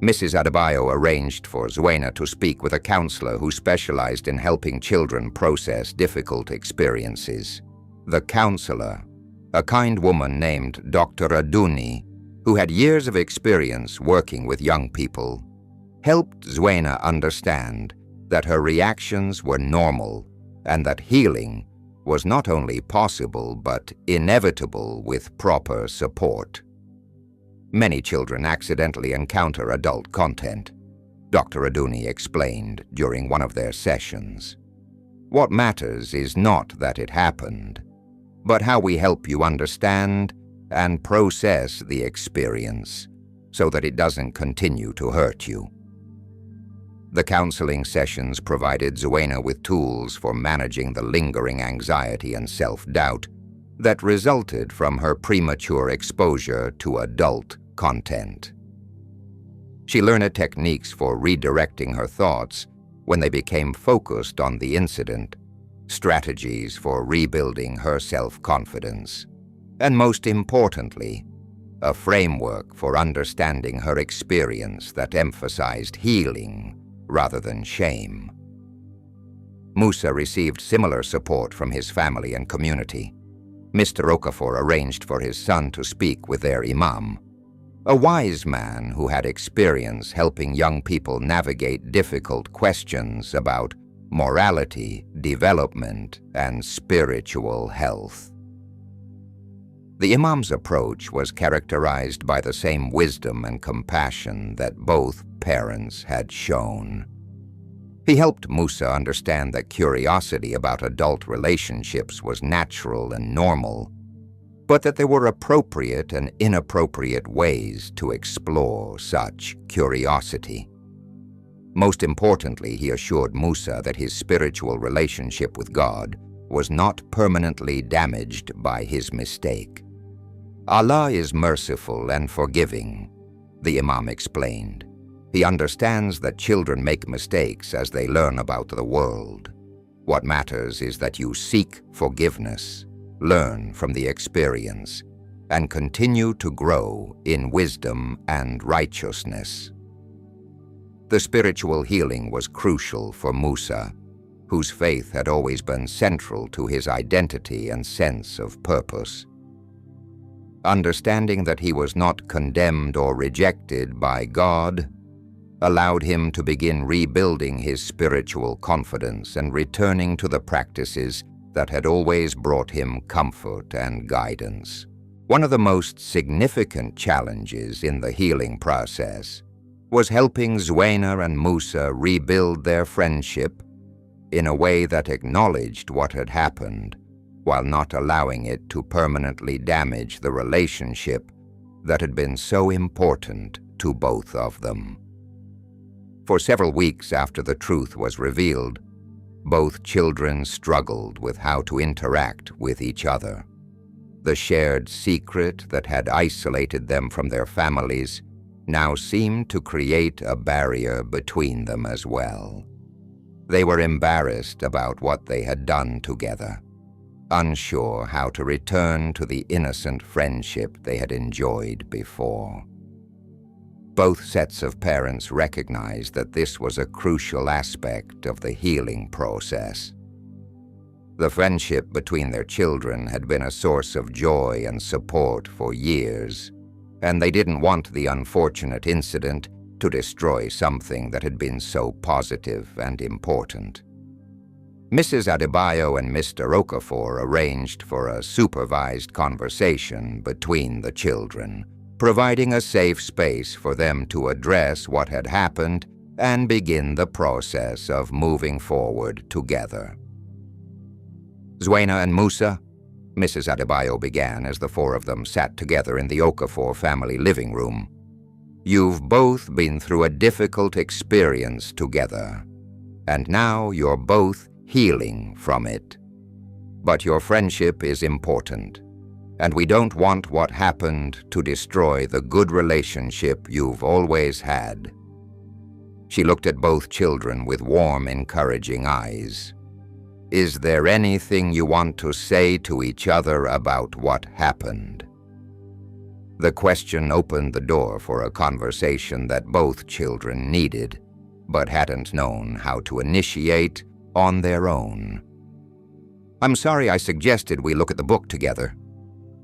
Mrs. Adebayo arranged for Zuena to speak with a counselor who specialized in helping children process difficult experiences. The counselor, a kind woman named Dr. Aduni, who had years of experience working with young people, helped Zuena understand that her reactions were normal and that healing was not only possible but inevitable with proper support. Many children accidentally encounter adult content, Dr. Aduni explained during one of their sessions. What matters is not that it happened, but how we help you understand and process the experience so that it doesn't continue to hurt you. The counseling sessions provided Zuena with tools for managing the lingering anxiety and self-doubt that resulted from her premature exposure to adult content. She learned techniques for redirecting her thoughts when they became focused on the incident, strategies for rebuilding her self-confidence, and most importantly, a framework for understanding her experience that emphasized healing rather than shame. Musa received similar support from his family and community. Mr. Okafor arranged for his son to speak with their imam, a wise man who had experience helping young people navigate difficult questions about morality, development, and spiritual health. The imam's approach was characterized by the same wisdom and compassion that both parents had shown. He helped Musa understand that curiosity about adult relationships was natural and normal, but that there were appropriate and inappropriate ways to explore such curiosity. Most importantly, he assured Musa that his spiritual relationship with God was not permanently damaged by his mistake. Allah is merciful and forgiving, the Imam explained. He understands that children make mistakes as they learn about the world. What matters is that you seek forgiveness, learn from the experience, and continue to grow in wisdom and righteousness. The spiritual healing was crucial for Musa, whose faith had always been central to his identity and sense of purpose. Understanding that he was not condemned or rejected by God allowed him to begin rebuilding his spiritual confidence and returning to the practices that had always brought him comfort and guidance. One of the most significant challenges in the healing process was helping Zuena and Musa rebuild their friendship in a way that acknowledged what had happened, while not allowing it to permanently damage the relationship that had been so important to both of them. For several weeks after the truth was revealed, both children struggled with how to interact with each other. The shared secret that had isolated them from their families now seemed to create a barrier between them as well. They were embarrassed about what they had done together, unsure how to return to the innocent friendship they had enjoyed before. Both sets of parents recognized that this was a crucial aspect of the healing process. The friendship between their children had been a source of joy and support for years, and they didn't want the unfortunate incident to destroy something that had been so positive and important. Mrs. Adebayo and Mr. Okafor arranged for a supervised conversation between the children, providing a safe space for them to address what had happened and begin the process of moving forward together. Zuena and Musa, Mrs. Adebayo began as the four of them sat together in the Okafor family living room. You've both been through a difficult experience together, and now you're both healing from it. But your friendship is important, and we don't want what happened to destroy the good relationship you've always had. She looked at both children with warm, encouraging eyes. Is there anything you want to say to each other about what happened? The question opened the door for a conversation that both children needed, but hadn't known how to initiate on their own. I'm sorry I suggested we look at the book together,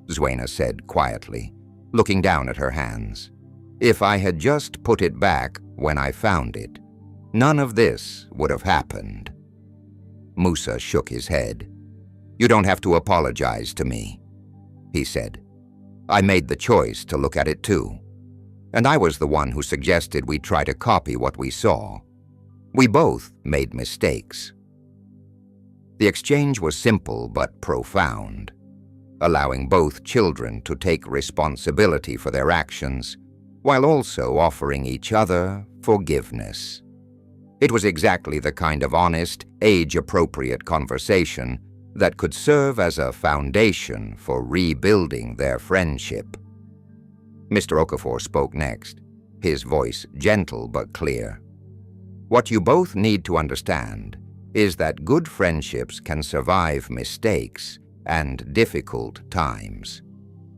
Zuena said quietly, looking down at her hands. If I had just put it back when I found it, none of this would have happened. Musa shook his head. You don't have to apologize to me, he said. I made the choice to look at it too, and I was the one who suggested we try to copy what we saw. We both made mistakes. The exchange was simple but profound, allowing both children to take responsibility for their actions while also offering each other forgiveness. It was exactly the kind of honest, age-appropriate conversation that could serve as a foundation for rebuilding their friendship. Mr. Okafor spoke next, his voice gentle but clear. What you both need to understand is that good friendships can survive mistakes and difficult times.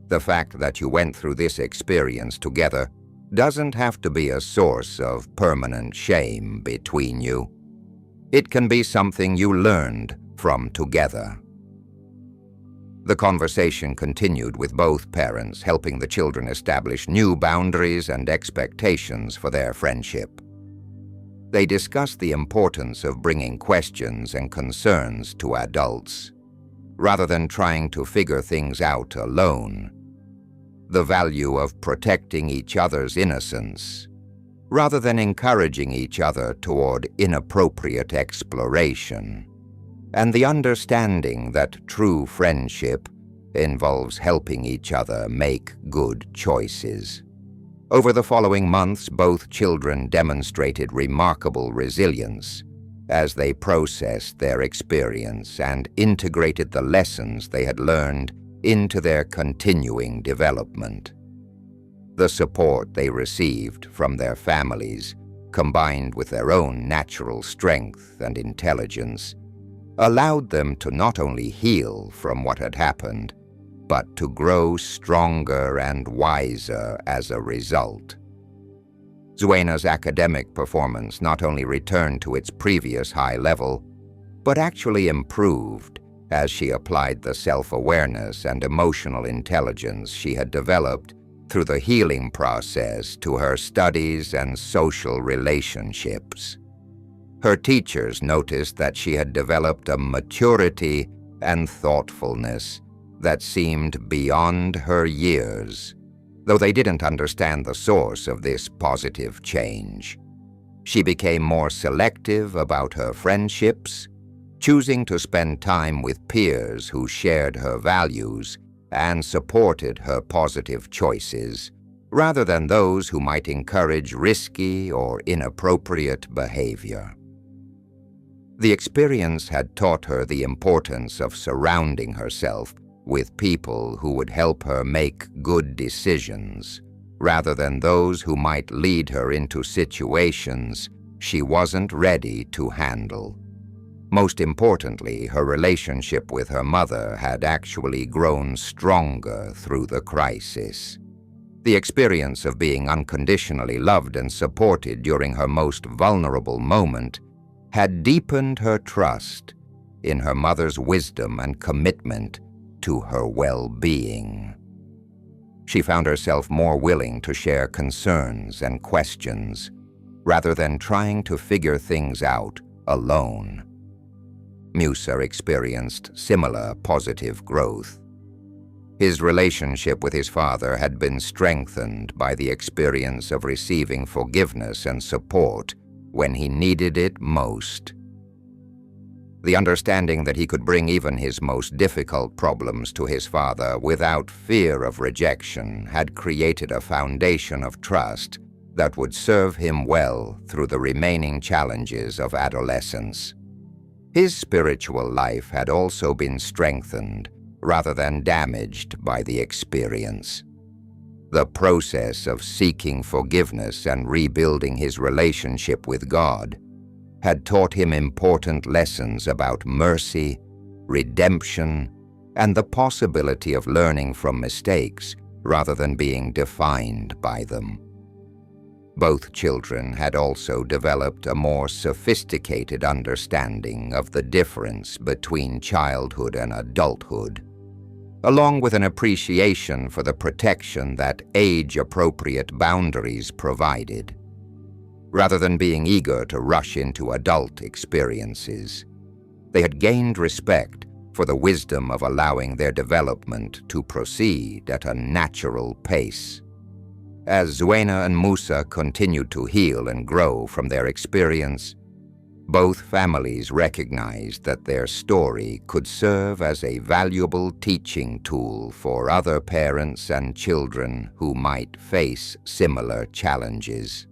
The fact that you went through this experience together doesn't have to be a source of permanent shame between you. It can be something you learned from together. The conversation continued with both parents, helping the children establish new boundaries and expectations for their friendship. They discussed the importance of bringing questions and concerns to adults, rather than trying to figure things out alone. The value of protecting each other's innocence, rather than encouraging each other toward inappropriate exploration. And the understanding that true friendship involves helping each other make good choices. Over the following months, both children demonstrated remarkable resilience as they processed their experience and integrated the lessons they had learned into their continuing development. The support they received from their families, combined with their own natural strength and intelligence, allowed them to not only heal from what had happened, but to grow stronger and wiser as a result. Zuena's academic performance not only returned to its previous high level, but actually improved as she applied the self-awareness and emotional intelligence she had developed through the healing process to her studies and social relationships. Her teachers noticed that she had developed a maturity and thoughtfulness that seemed beyond her years, though they didn't understand the source of this positive change. She became more selective about her friendships, choosing to spend time with peers who shared her values and supported her positive choices, rather than those who might encourage risky or inappropriate behavior. The experience had taught her the importance of surrounding herself with people who would help her make good decisions, rather than those who might lead her into situations she wasn't ready to handle. Most importantly, her relationship with her mother had actually grown stronger through the crisis. The experience of being unconditionally loved and supported during her most vulnerable moment had deepened her trust in her mother's wisdom and commitment to her well-being. She found herself more willing to share concerns and questions, rather than trying to figure things out alone. Musa experienced similar positive growth. His relationship with his father had been strengthened by the experience of receiving forgiveness and support when he needed it most. The understanding that he could bring even his most difficult problems to his father without fear of rejection had created a foundation of trust that would serve him well through the remaining challenges of adolescence. His spiritual life had also been strengthened rather than damaged by the experience. The process of seeking forgiveness and rebuilding his relationship with God had taught him important lessons about mercy, redemption, and the possibility of learning from mistakes rather than being defined by them. Both children had also developed a more sophisticated understanding of the difference between childhood and adulthood, along with an appreciation for the protection that age-appropriate boundaries provided. Rather than being eager to rush into adult experiences, they had gained respect for the wisdom of allowing their development to proceed at a natural pace. As Zuena and Musa continued to heal and grow from their experience, both families recognized that their story could serve as a valuable teaching tool for other parents and children who might face similar challenges.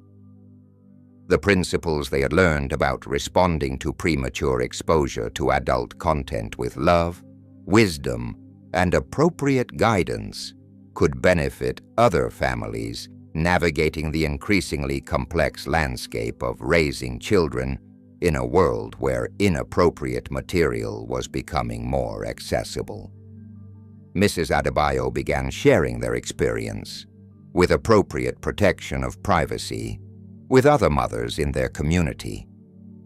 The principles they had learned about responding to premature exposure to adult content with love, wisdom, and appropriate guidance could benefit other families navigating the increasingly complex landscape of raising children in a world where inappropriate material was becoming more accessible. Mrs. Adebayo began sharing their experience, with appropriate protection of privacy, with other mothers in their community,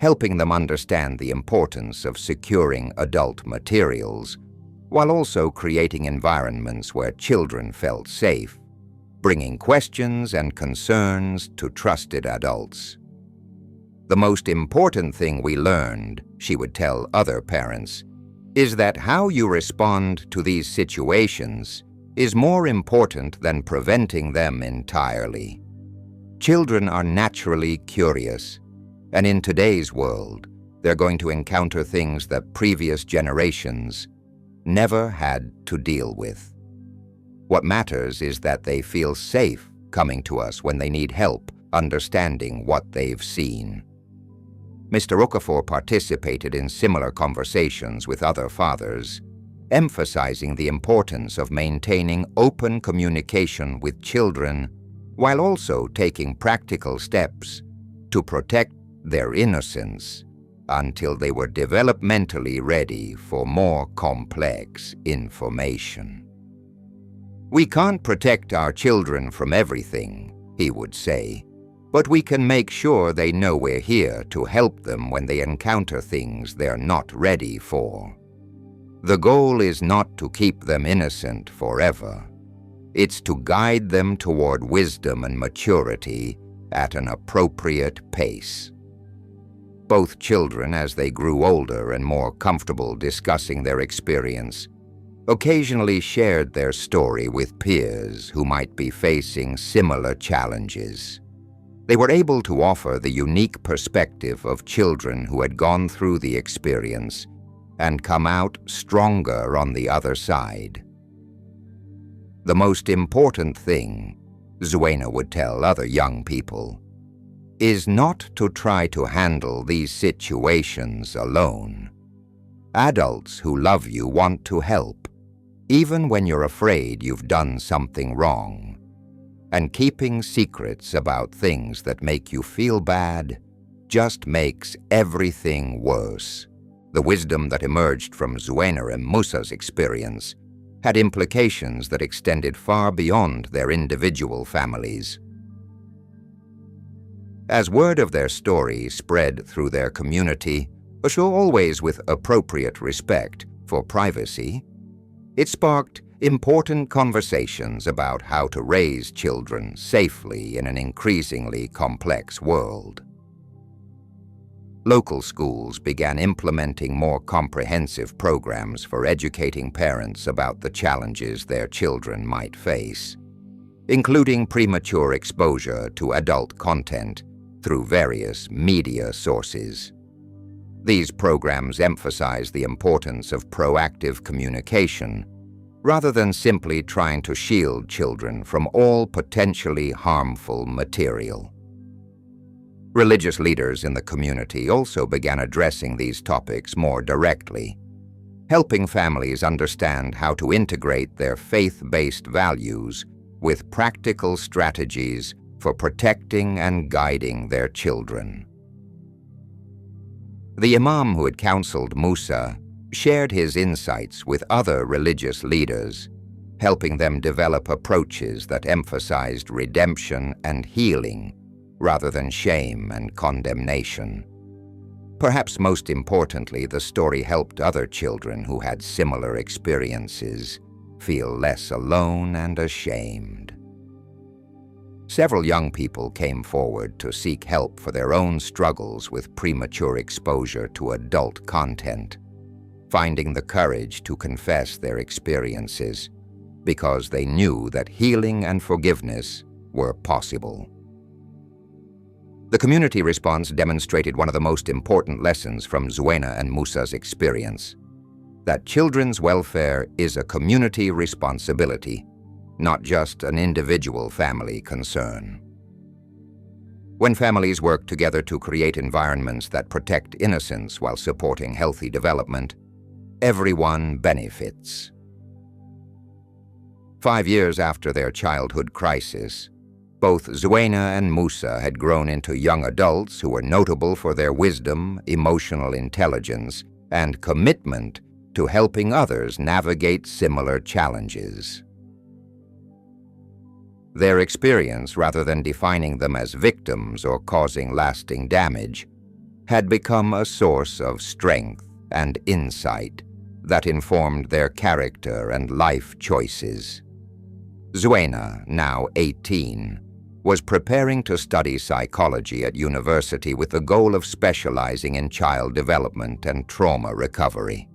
helping them understand the importance of securing adult materials, while also creating environments where children felt safe, bringing questions and concerns to trusted adults. The most important thing we learned, she would tell other parents, is that how you respond to these situations is more important than preventing them entirely. Children are naturally curious, and in today's world, they're going to encounter things that previous generations never had to deal with. What matters is that they feel safe coming to us when they need help understanding what they've seen. Mr. Okafor participated in similar conversations with other fathers, emphasizing the importance of maintaining open communication with children while also taking practical steps to protect their innocence until they were developmentally ready for more complex information. We can't protect our children from everything, he would say, but we can make sure they know we're here to help them when they encounter things they're not ready for. The goal is not to keep them innocent forever. It's to guide them toward wisdom and maturity at an appropriate pace. Both children, as they grew older and more comfortable discussing their experience, occasionally shared their story with peers who might be facing similar challenges. They were able to offer the unique perspective of children who had gone through the experience and come out stronger on the other side. The most important thing, Zuena would tell other young people, is not to try to handle these situations alone. Adults who love you want to help, even when you're afraid you've done something wrong. And keeping secrets about things that make you feel bad just makes everything worse. The wisdom that emerged from Zuena and Musa's experience had implications that extended far beyond their individual families. As word of their story spread through their community, always with appropriate respect for privacy, it sparked important conversations about how to raise children safely in an increasingly complex world. Local schools began implementing more comprehensive programs for educating parents about the challenges their children might face, including premature exposure to adult content through various media sources. These programs emphasize the importance of proactive communication rather than simply trying to shield children from all potentially harmful material. Religious leaders in the community also began addressing these topics more directly, helping families understand how to integrate their faith-based values with practical strategies for protecting and guiding their children. The imam who had counseled Musa shared his insights with other religious leaders, helping them develop approaches that emphasized redemption and healing rather than shame and condemnation. Perhaps most importantly, the story helped other children who had similar experiences feel less alone and ashamed. Several young people came forward to seek help for their own struggles with premature exposure to adult content, finding the courage to confess their experiences because they knew that healing and forgiveness were possible. The community response demonstrated one of the most important lessons from Zuena and Musa's experience, that children's welfare is a community responsibility, not just an individual family concern. When families work together to create environments that protect innocence while supporting healthy development, everyone benefits. 5 years after their childhood crisis, Both Zuena and Musa had grown into young adults who were notable for their wisdom, emotional intelligence, and commitment to helping others navigate similar challenges. Their experience, rather than defining them as victims or causing lasting damage, had become a source of strength and insight that informed their character and life choices. Zuena, now 18, was preparing to study psychology at university with the goal of specializing in child development and trauma recovery.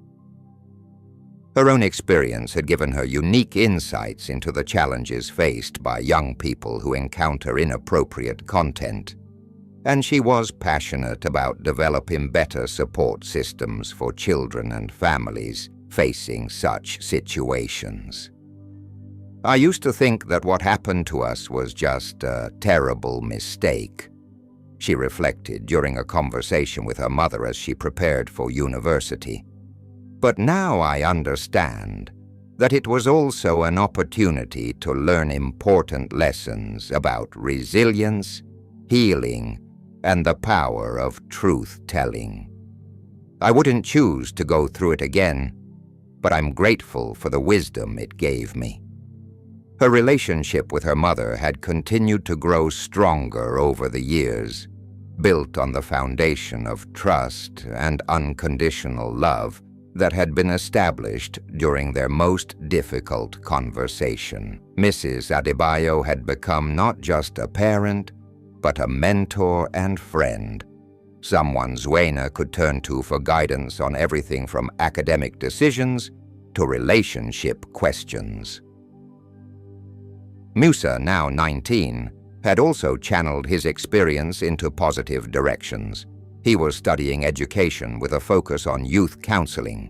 Her own experience had given her unique insights into the challenges faced by young people who encounter inappropriate content, and she was passionate about developing better support systems for children and families facing such situations. "I used to think that what happened to us was just a terrible mistake," she reflected during a conversation with her mother as she prepared for university. "But now I understand that it was also an opportunity to learn important lessons about resilience, healing, and the power of truth-telling. I wouldn't choose to go through it again, but I'm grateful for the wisdom it gave me." Her relationship with her mother had continued to grow stronger over the years, built on the foundation of trust and unconditional love that had been established during their most difficult conversation. Mrs. Adebayo had become not just a parent, but a mentor and friend, someone Zuena could turn to for guidance on everything from academic decisions to relationship questions. Musa, now 19, had also channeled his experience into positive directions. He was studying education with a focus on youth counseling,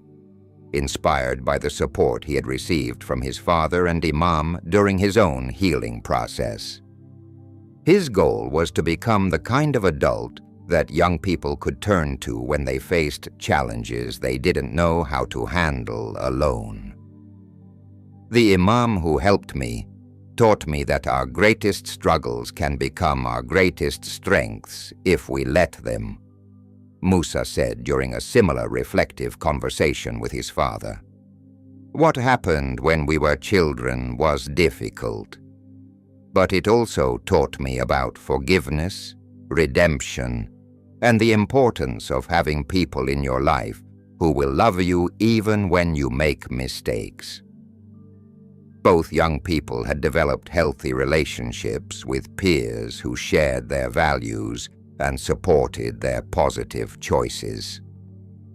inspired by the support he had received from his father and Imam during his own healing process. His goal was to become the kind of adult that young people could turn to when they faced challenges they didn't know how to handle alone. "The Imam who helped me taught me that our greatest struggles can become our greatest strengths if we let them," Musa said during a similar reflective conversation with his father. "What happened when we were children was difficult, but it also taught me about forgiveness, redemption, and the importance of having people in your life who will love you even when you make mistakes." Both young people had developed healthy relationships with peers who shared their values and supported their positive choices.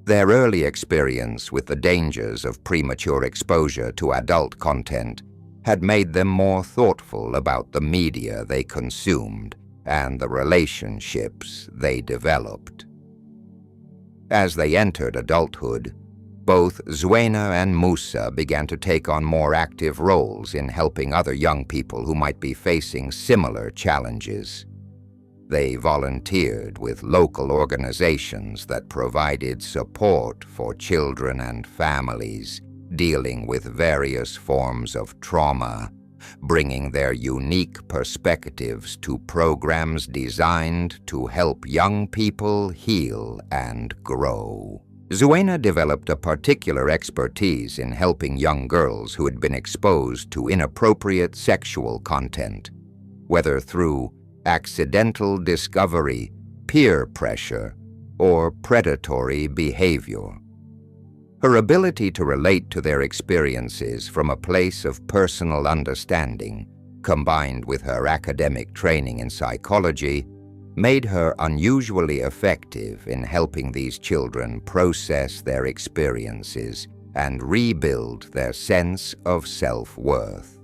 Their early experience with the dangers of premature exposure to adult content had made them more thoughtful about the media they consumed and the relationships they developed. As they entered adulthood, both Zuena and Musa began to take on more active roles in helping other young people who might be facing similar challenges. They volunteered with local organizations that provided support for children and families dealing with various forms of trauma, bringing their unique perspectives to programs designed to help young people heal and grow. Zuena developed a particular expertise in helping young girls who had been exposed to inappropriate sexual content, whether through accidental discovery, peer pressure, or predatory behavior. Her ability to relate to their experiences from a place of personal understanding, combined with her academic training in psychology, made her unusually effective in helping these children process their experiences and rebuild their sense of self-worth.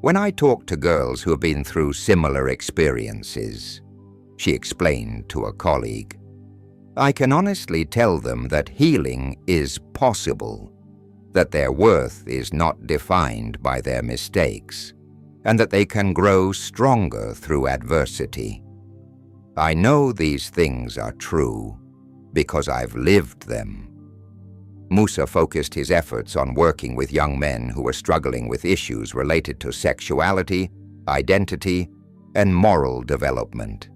"When I talk to girls who have been through similar experiences," she explained to a colleague, "I can honestly tell them that healing is possible, that their worth is not defined by their mistakes, and that they can grow stronger through adversity. I know these things are true because I've lived them." Musa focused his efforts on working with young men who were struggling with issues related to sexuality, identity, and moral development.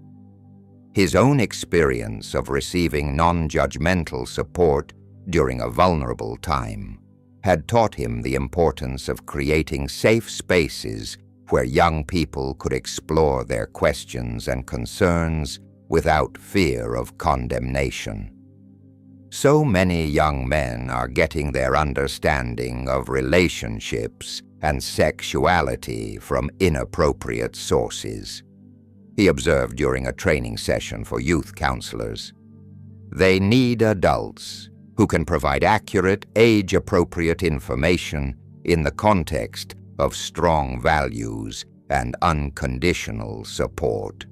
His own experience of receiving non-judgmental support during a vulnerable time had taught him the importance of creating safe spaces where young people could explore their questions and concerns without fear of condemnation. So many young men are getting their understanding of relationships and sexuality from inappropriate sources, he observed during a training session for youth counselors. They need adults who can provide accurate, age-appropriate information in the context of strong values and unconditional support.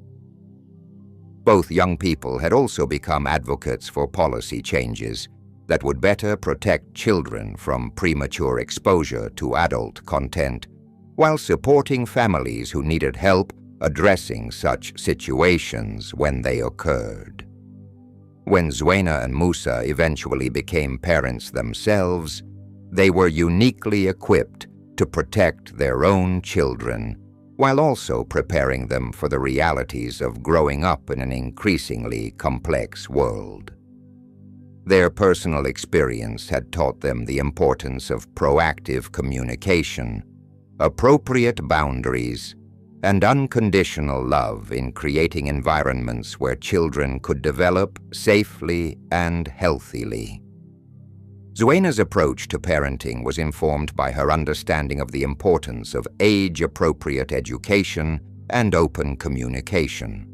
Both young people had also become advocates for policy changes that would better protect children from premature exposure to adult content, while supporting families who needed help addressing such situations when they occurred. When Zuena and Musa eventually became parents themselves, they were uniquely equipped to protect their own children, while also preparing them for the realities of growing up in an increasingly complex world. Their personal experience had taught them the importance of proactive communication, appropriate boundaries, and unconditional love in creating environments where children could develop safely and healthily. Zuena's approach to parenting was informed by her understanding of the importance of age-appropriate education and open communication.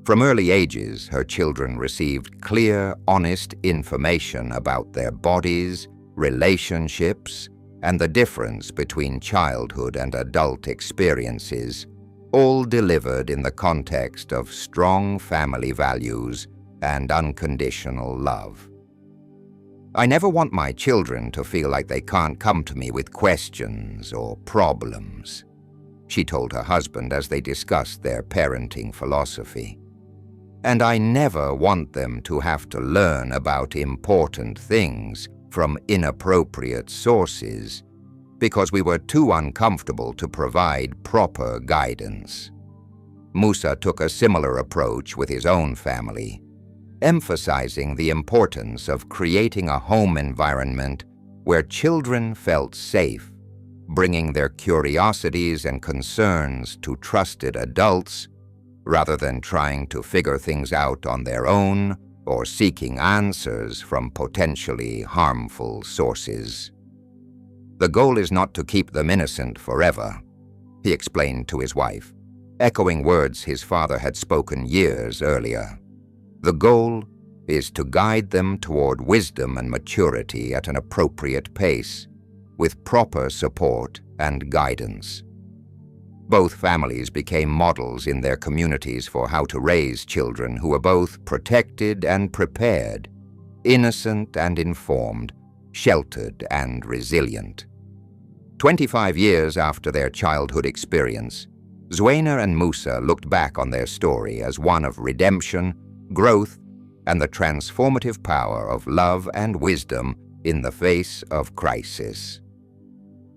From early ages, her children received clear, honest information about their bodies, relationships, and the difference between childhood and adult experiences, all delivered in the context of strong family values and unconditional love. I never want my children to feel like they can't come to me with questions or problems, she told her husband as they discussed their parenting philosophy. And I never want them to have to learn about important things from inappropriate sources because we were too uncomfortable to provide proper guidance. Musa took a similar approach with his own family, emphasizing the importance of creating a home environment where children felt safe, bringing their curiosities and concerns to trusted adults rather than trying to figure things out on their own or seeking answers from potentially harmful sources. The goal is not to keep them innocent forever, he explained to his wife, echoing words his father had spoken years earlier. The goal is to guide them toward wisdom and maturity at an appropriate pace, with proper support and guidance. Both families became models in their communities for how to raise children who were both protected and prepared, innocent and informed, sheltered and resilient. 25 years after their childhood experience, Zuena and Musa looked back on their story as one of redemption, growth, and the transformative power of love and wisdom in the face of crisis.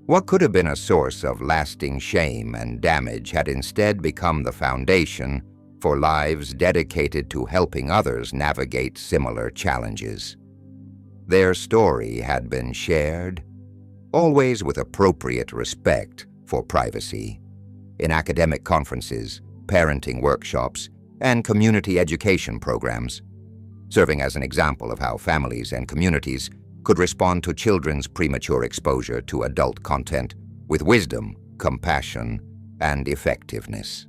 What could have been a source of lasting shame and damage had instead become the foundation for lives dedicated to helping others navigate similar challenges. Their story had been shared, always with appropriate respect for privacy, in academic conferences, parenting workshops, and community education programs, serving as an example of how families and communities could respond to children's premature exposure to adult content with wisdom, compassion, and effectiveness.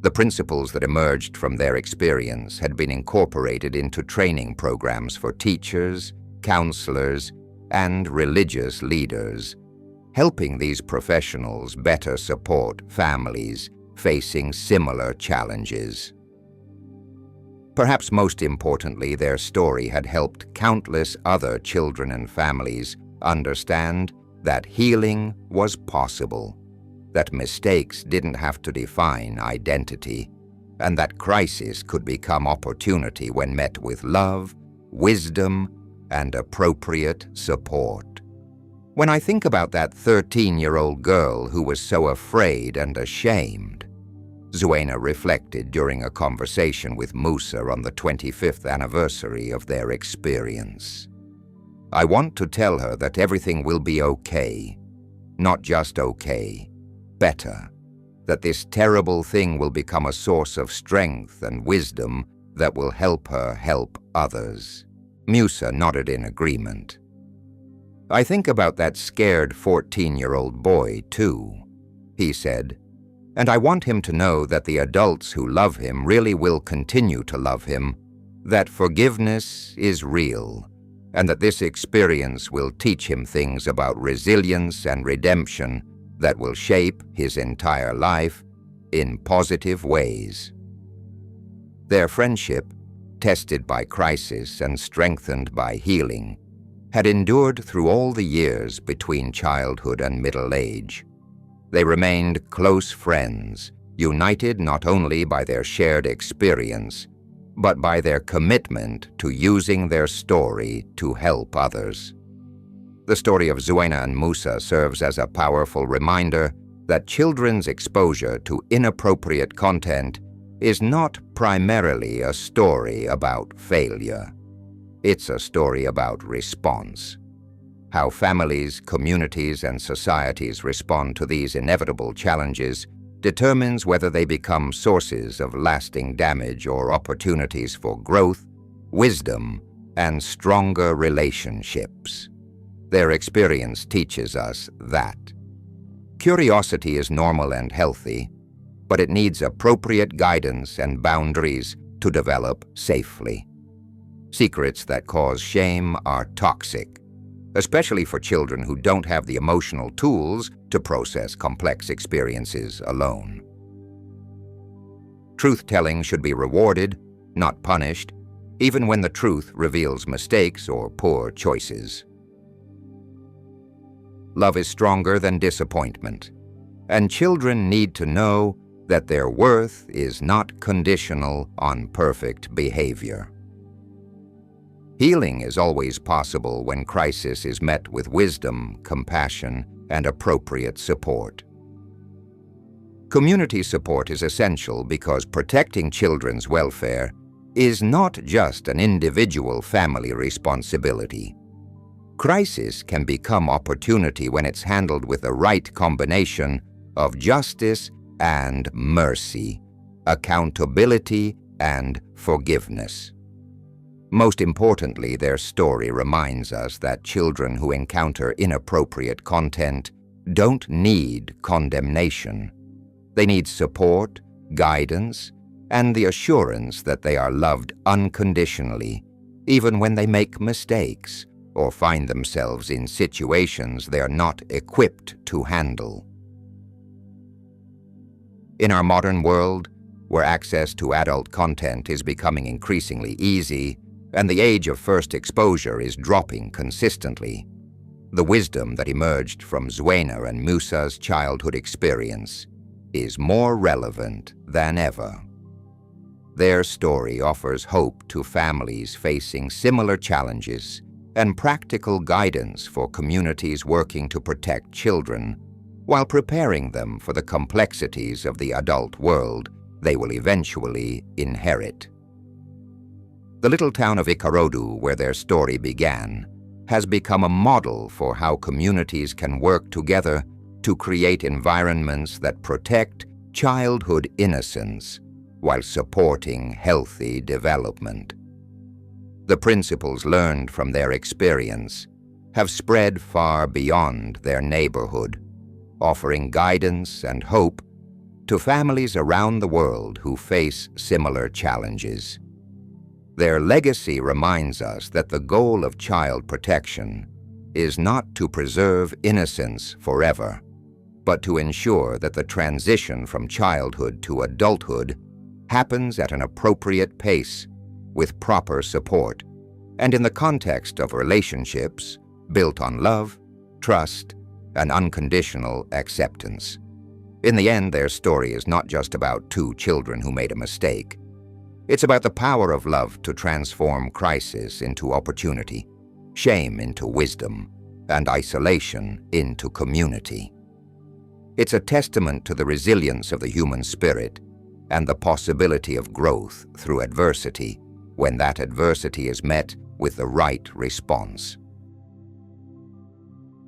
The principles that emerged from their experience had been incorporated into training programs for teachers, counselors, and religious leaders, helping these professionals better support families facing similar challenges. Perhaps most importantly, their story had helped countless other children and families understand that healing was possible, that mistakes didn't have to define identity, and that crisis could become opportunity when met with love, wisdom, and appropriate support. When I think about that 13-year-old girl who was so afraid and ashamed, Zuena reflected during a conversation with Musa on the 25th anniversary of their experience. I want to tell her that everything will be okay. Not just okay, better. That this terrible thing will become a source of strength and wisdom that will help her help others. Musa nodded in agreement. I think about that scared 14-year-old boy, too, he said, and I want him to know that the adults who love him really will continue to love him, that forgiveness is real, and that this experience will teach him things about resilience and redemption that will shape his entire life in positive ways. Their friendship, tested by crisis and strengthened by healing, had endured through all the years between childhood and middle age. They remained close friends, united not only by their shared experience, but by their commitment to using their story to help others. The story of Zuena and Musa serves as a powerful reminder that children's exposure to inappropriate content is not primarily a story about failure. It's a story about response. How families, communities, and societies respond to these inevitable challenges determines whether they become sources of lasting damage or opportunities for growth, wisdom, and stronger relationships. Their experience teaches us that curiosity is normal and healthy, but it needs appropriate guidance and boundaries to develop safely. Secrets that cause shame are toxic, especially for children who don't have the emotional tools to process complex experiences alone. Truth-telling should be rewarded, not punished, even when the truth reveals mistakes or poor choices. Love is stronger than disappointment, and children need to know that their worth is not conditional on perfect behavior. Healing is always possible when crisis is met with wisdom, compassion, and appropriate support. Community support is essential because protecting children's welfare is not just an individual family responsibility. Crisis can become opportunity when it's handled with the right combination of justice and mercy, accountability and forgiveness. Most importantly, their story reminds us that children who encounter inappropriate content don't need condemnation. They need support, guidance, and the assurance that they are loved unconditionally, even when they make mistakes or find themselves in situations they are not equipped to handle. In our modern world, where access to adult content is becoming increasingly easy, and the age of first exposure is dropping consistently, the wisdom that emerged from Zuena and Musa's childhood experience is more relevant than ever. Their story offers hope to families facing similar challenges and practical guidance for communities working to protect children while preparing them for the complexities of the adult world they will eventually inherit. The little town of Ikorodu, where their story began, has become a model for how communities can work together to create environments that protect childhood innocence while supporting healthy development. The principles learned from their experience have spread far beyond their neighborhood, offering guidance and hope to families around the world who face similar challenges. Their legacy reminds us that the goal of child protection is not to preserve innocence forever, but to ensure that the transition from childhood to adulthood happens at an appropriate pace, with proper support, and in the context of relationships built on love, trust, and unconditional acceptance. In the end, their story is not just about two children who made a mistake. It's about the power of love to transform crisis into opportunity, shame into wisdom, and isolation into community. It's a testament to the resilience of the human spirit and the possibility of growth through adversity when that adversity is met with the right response.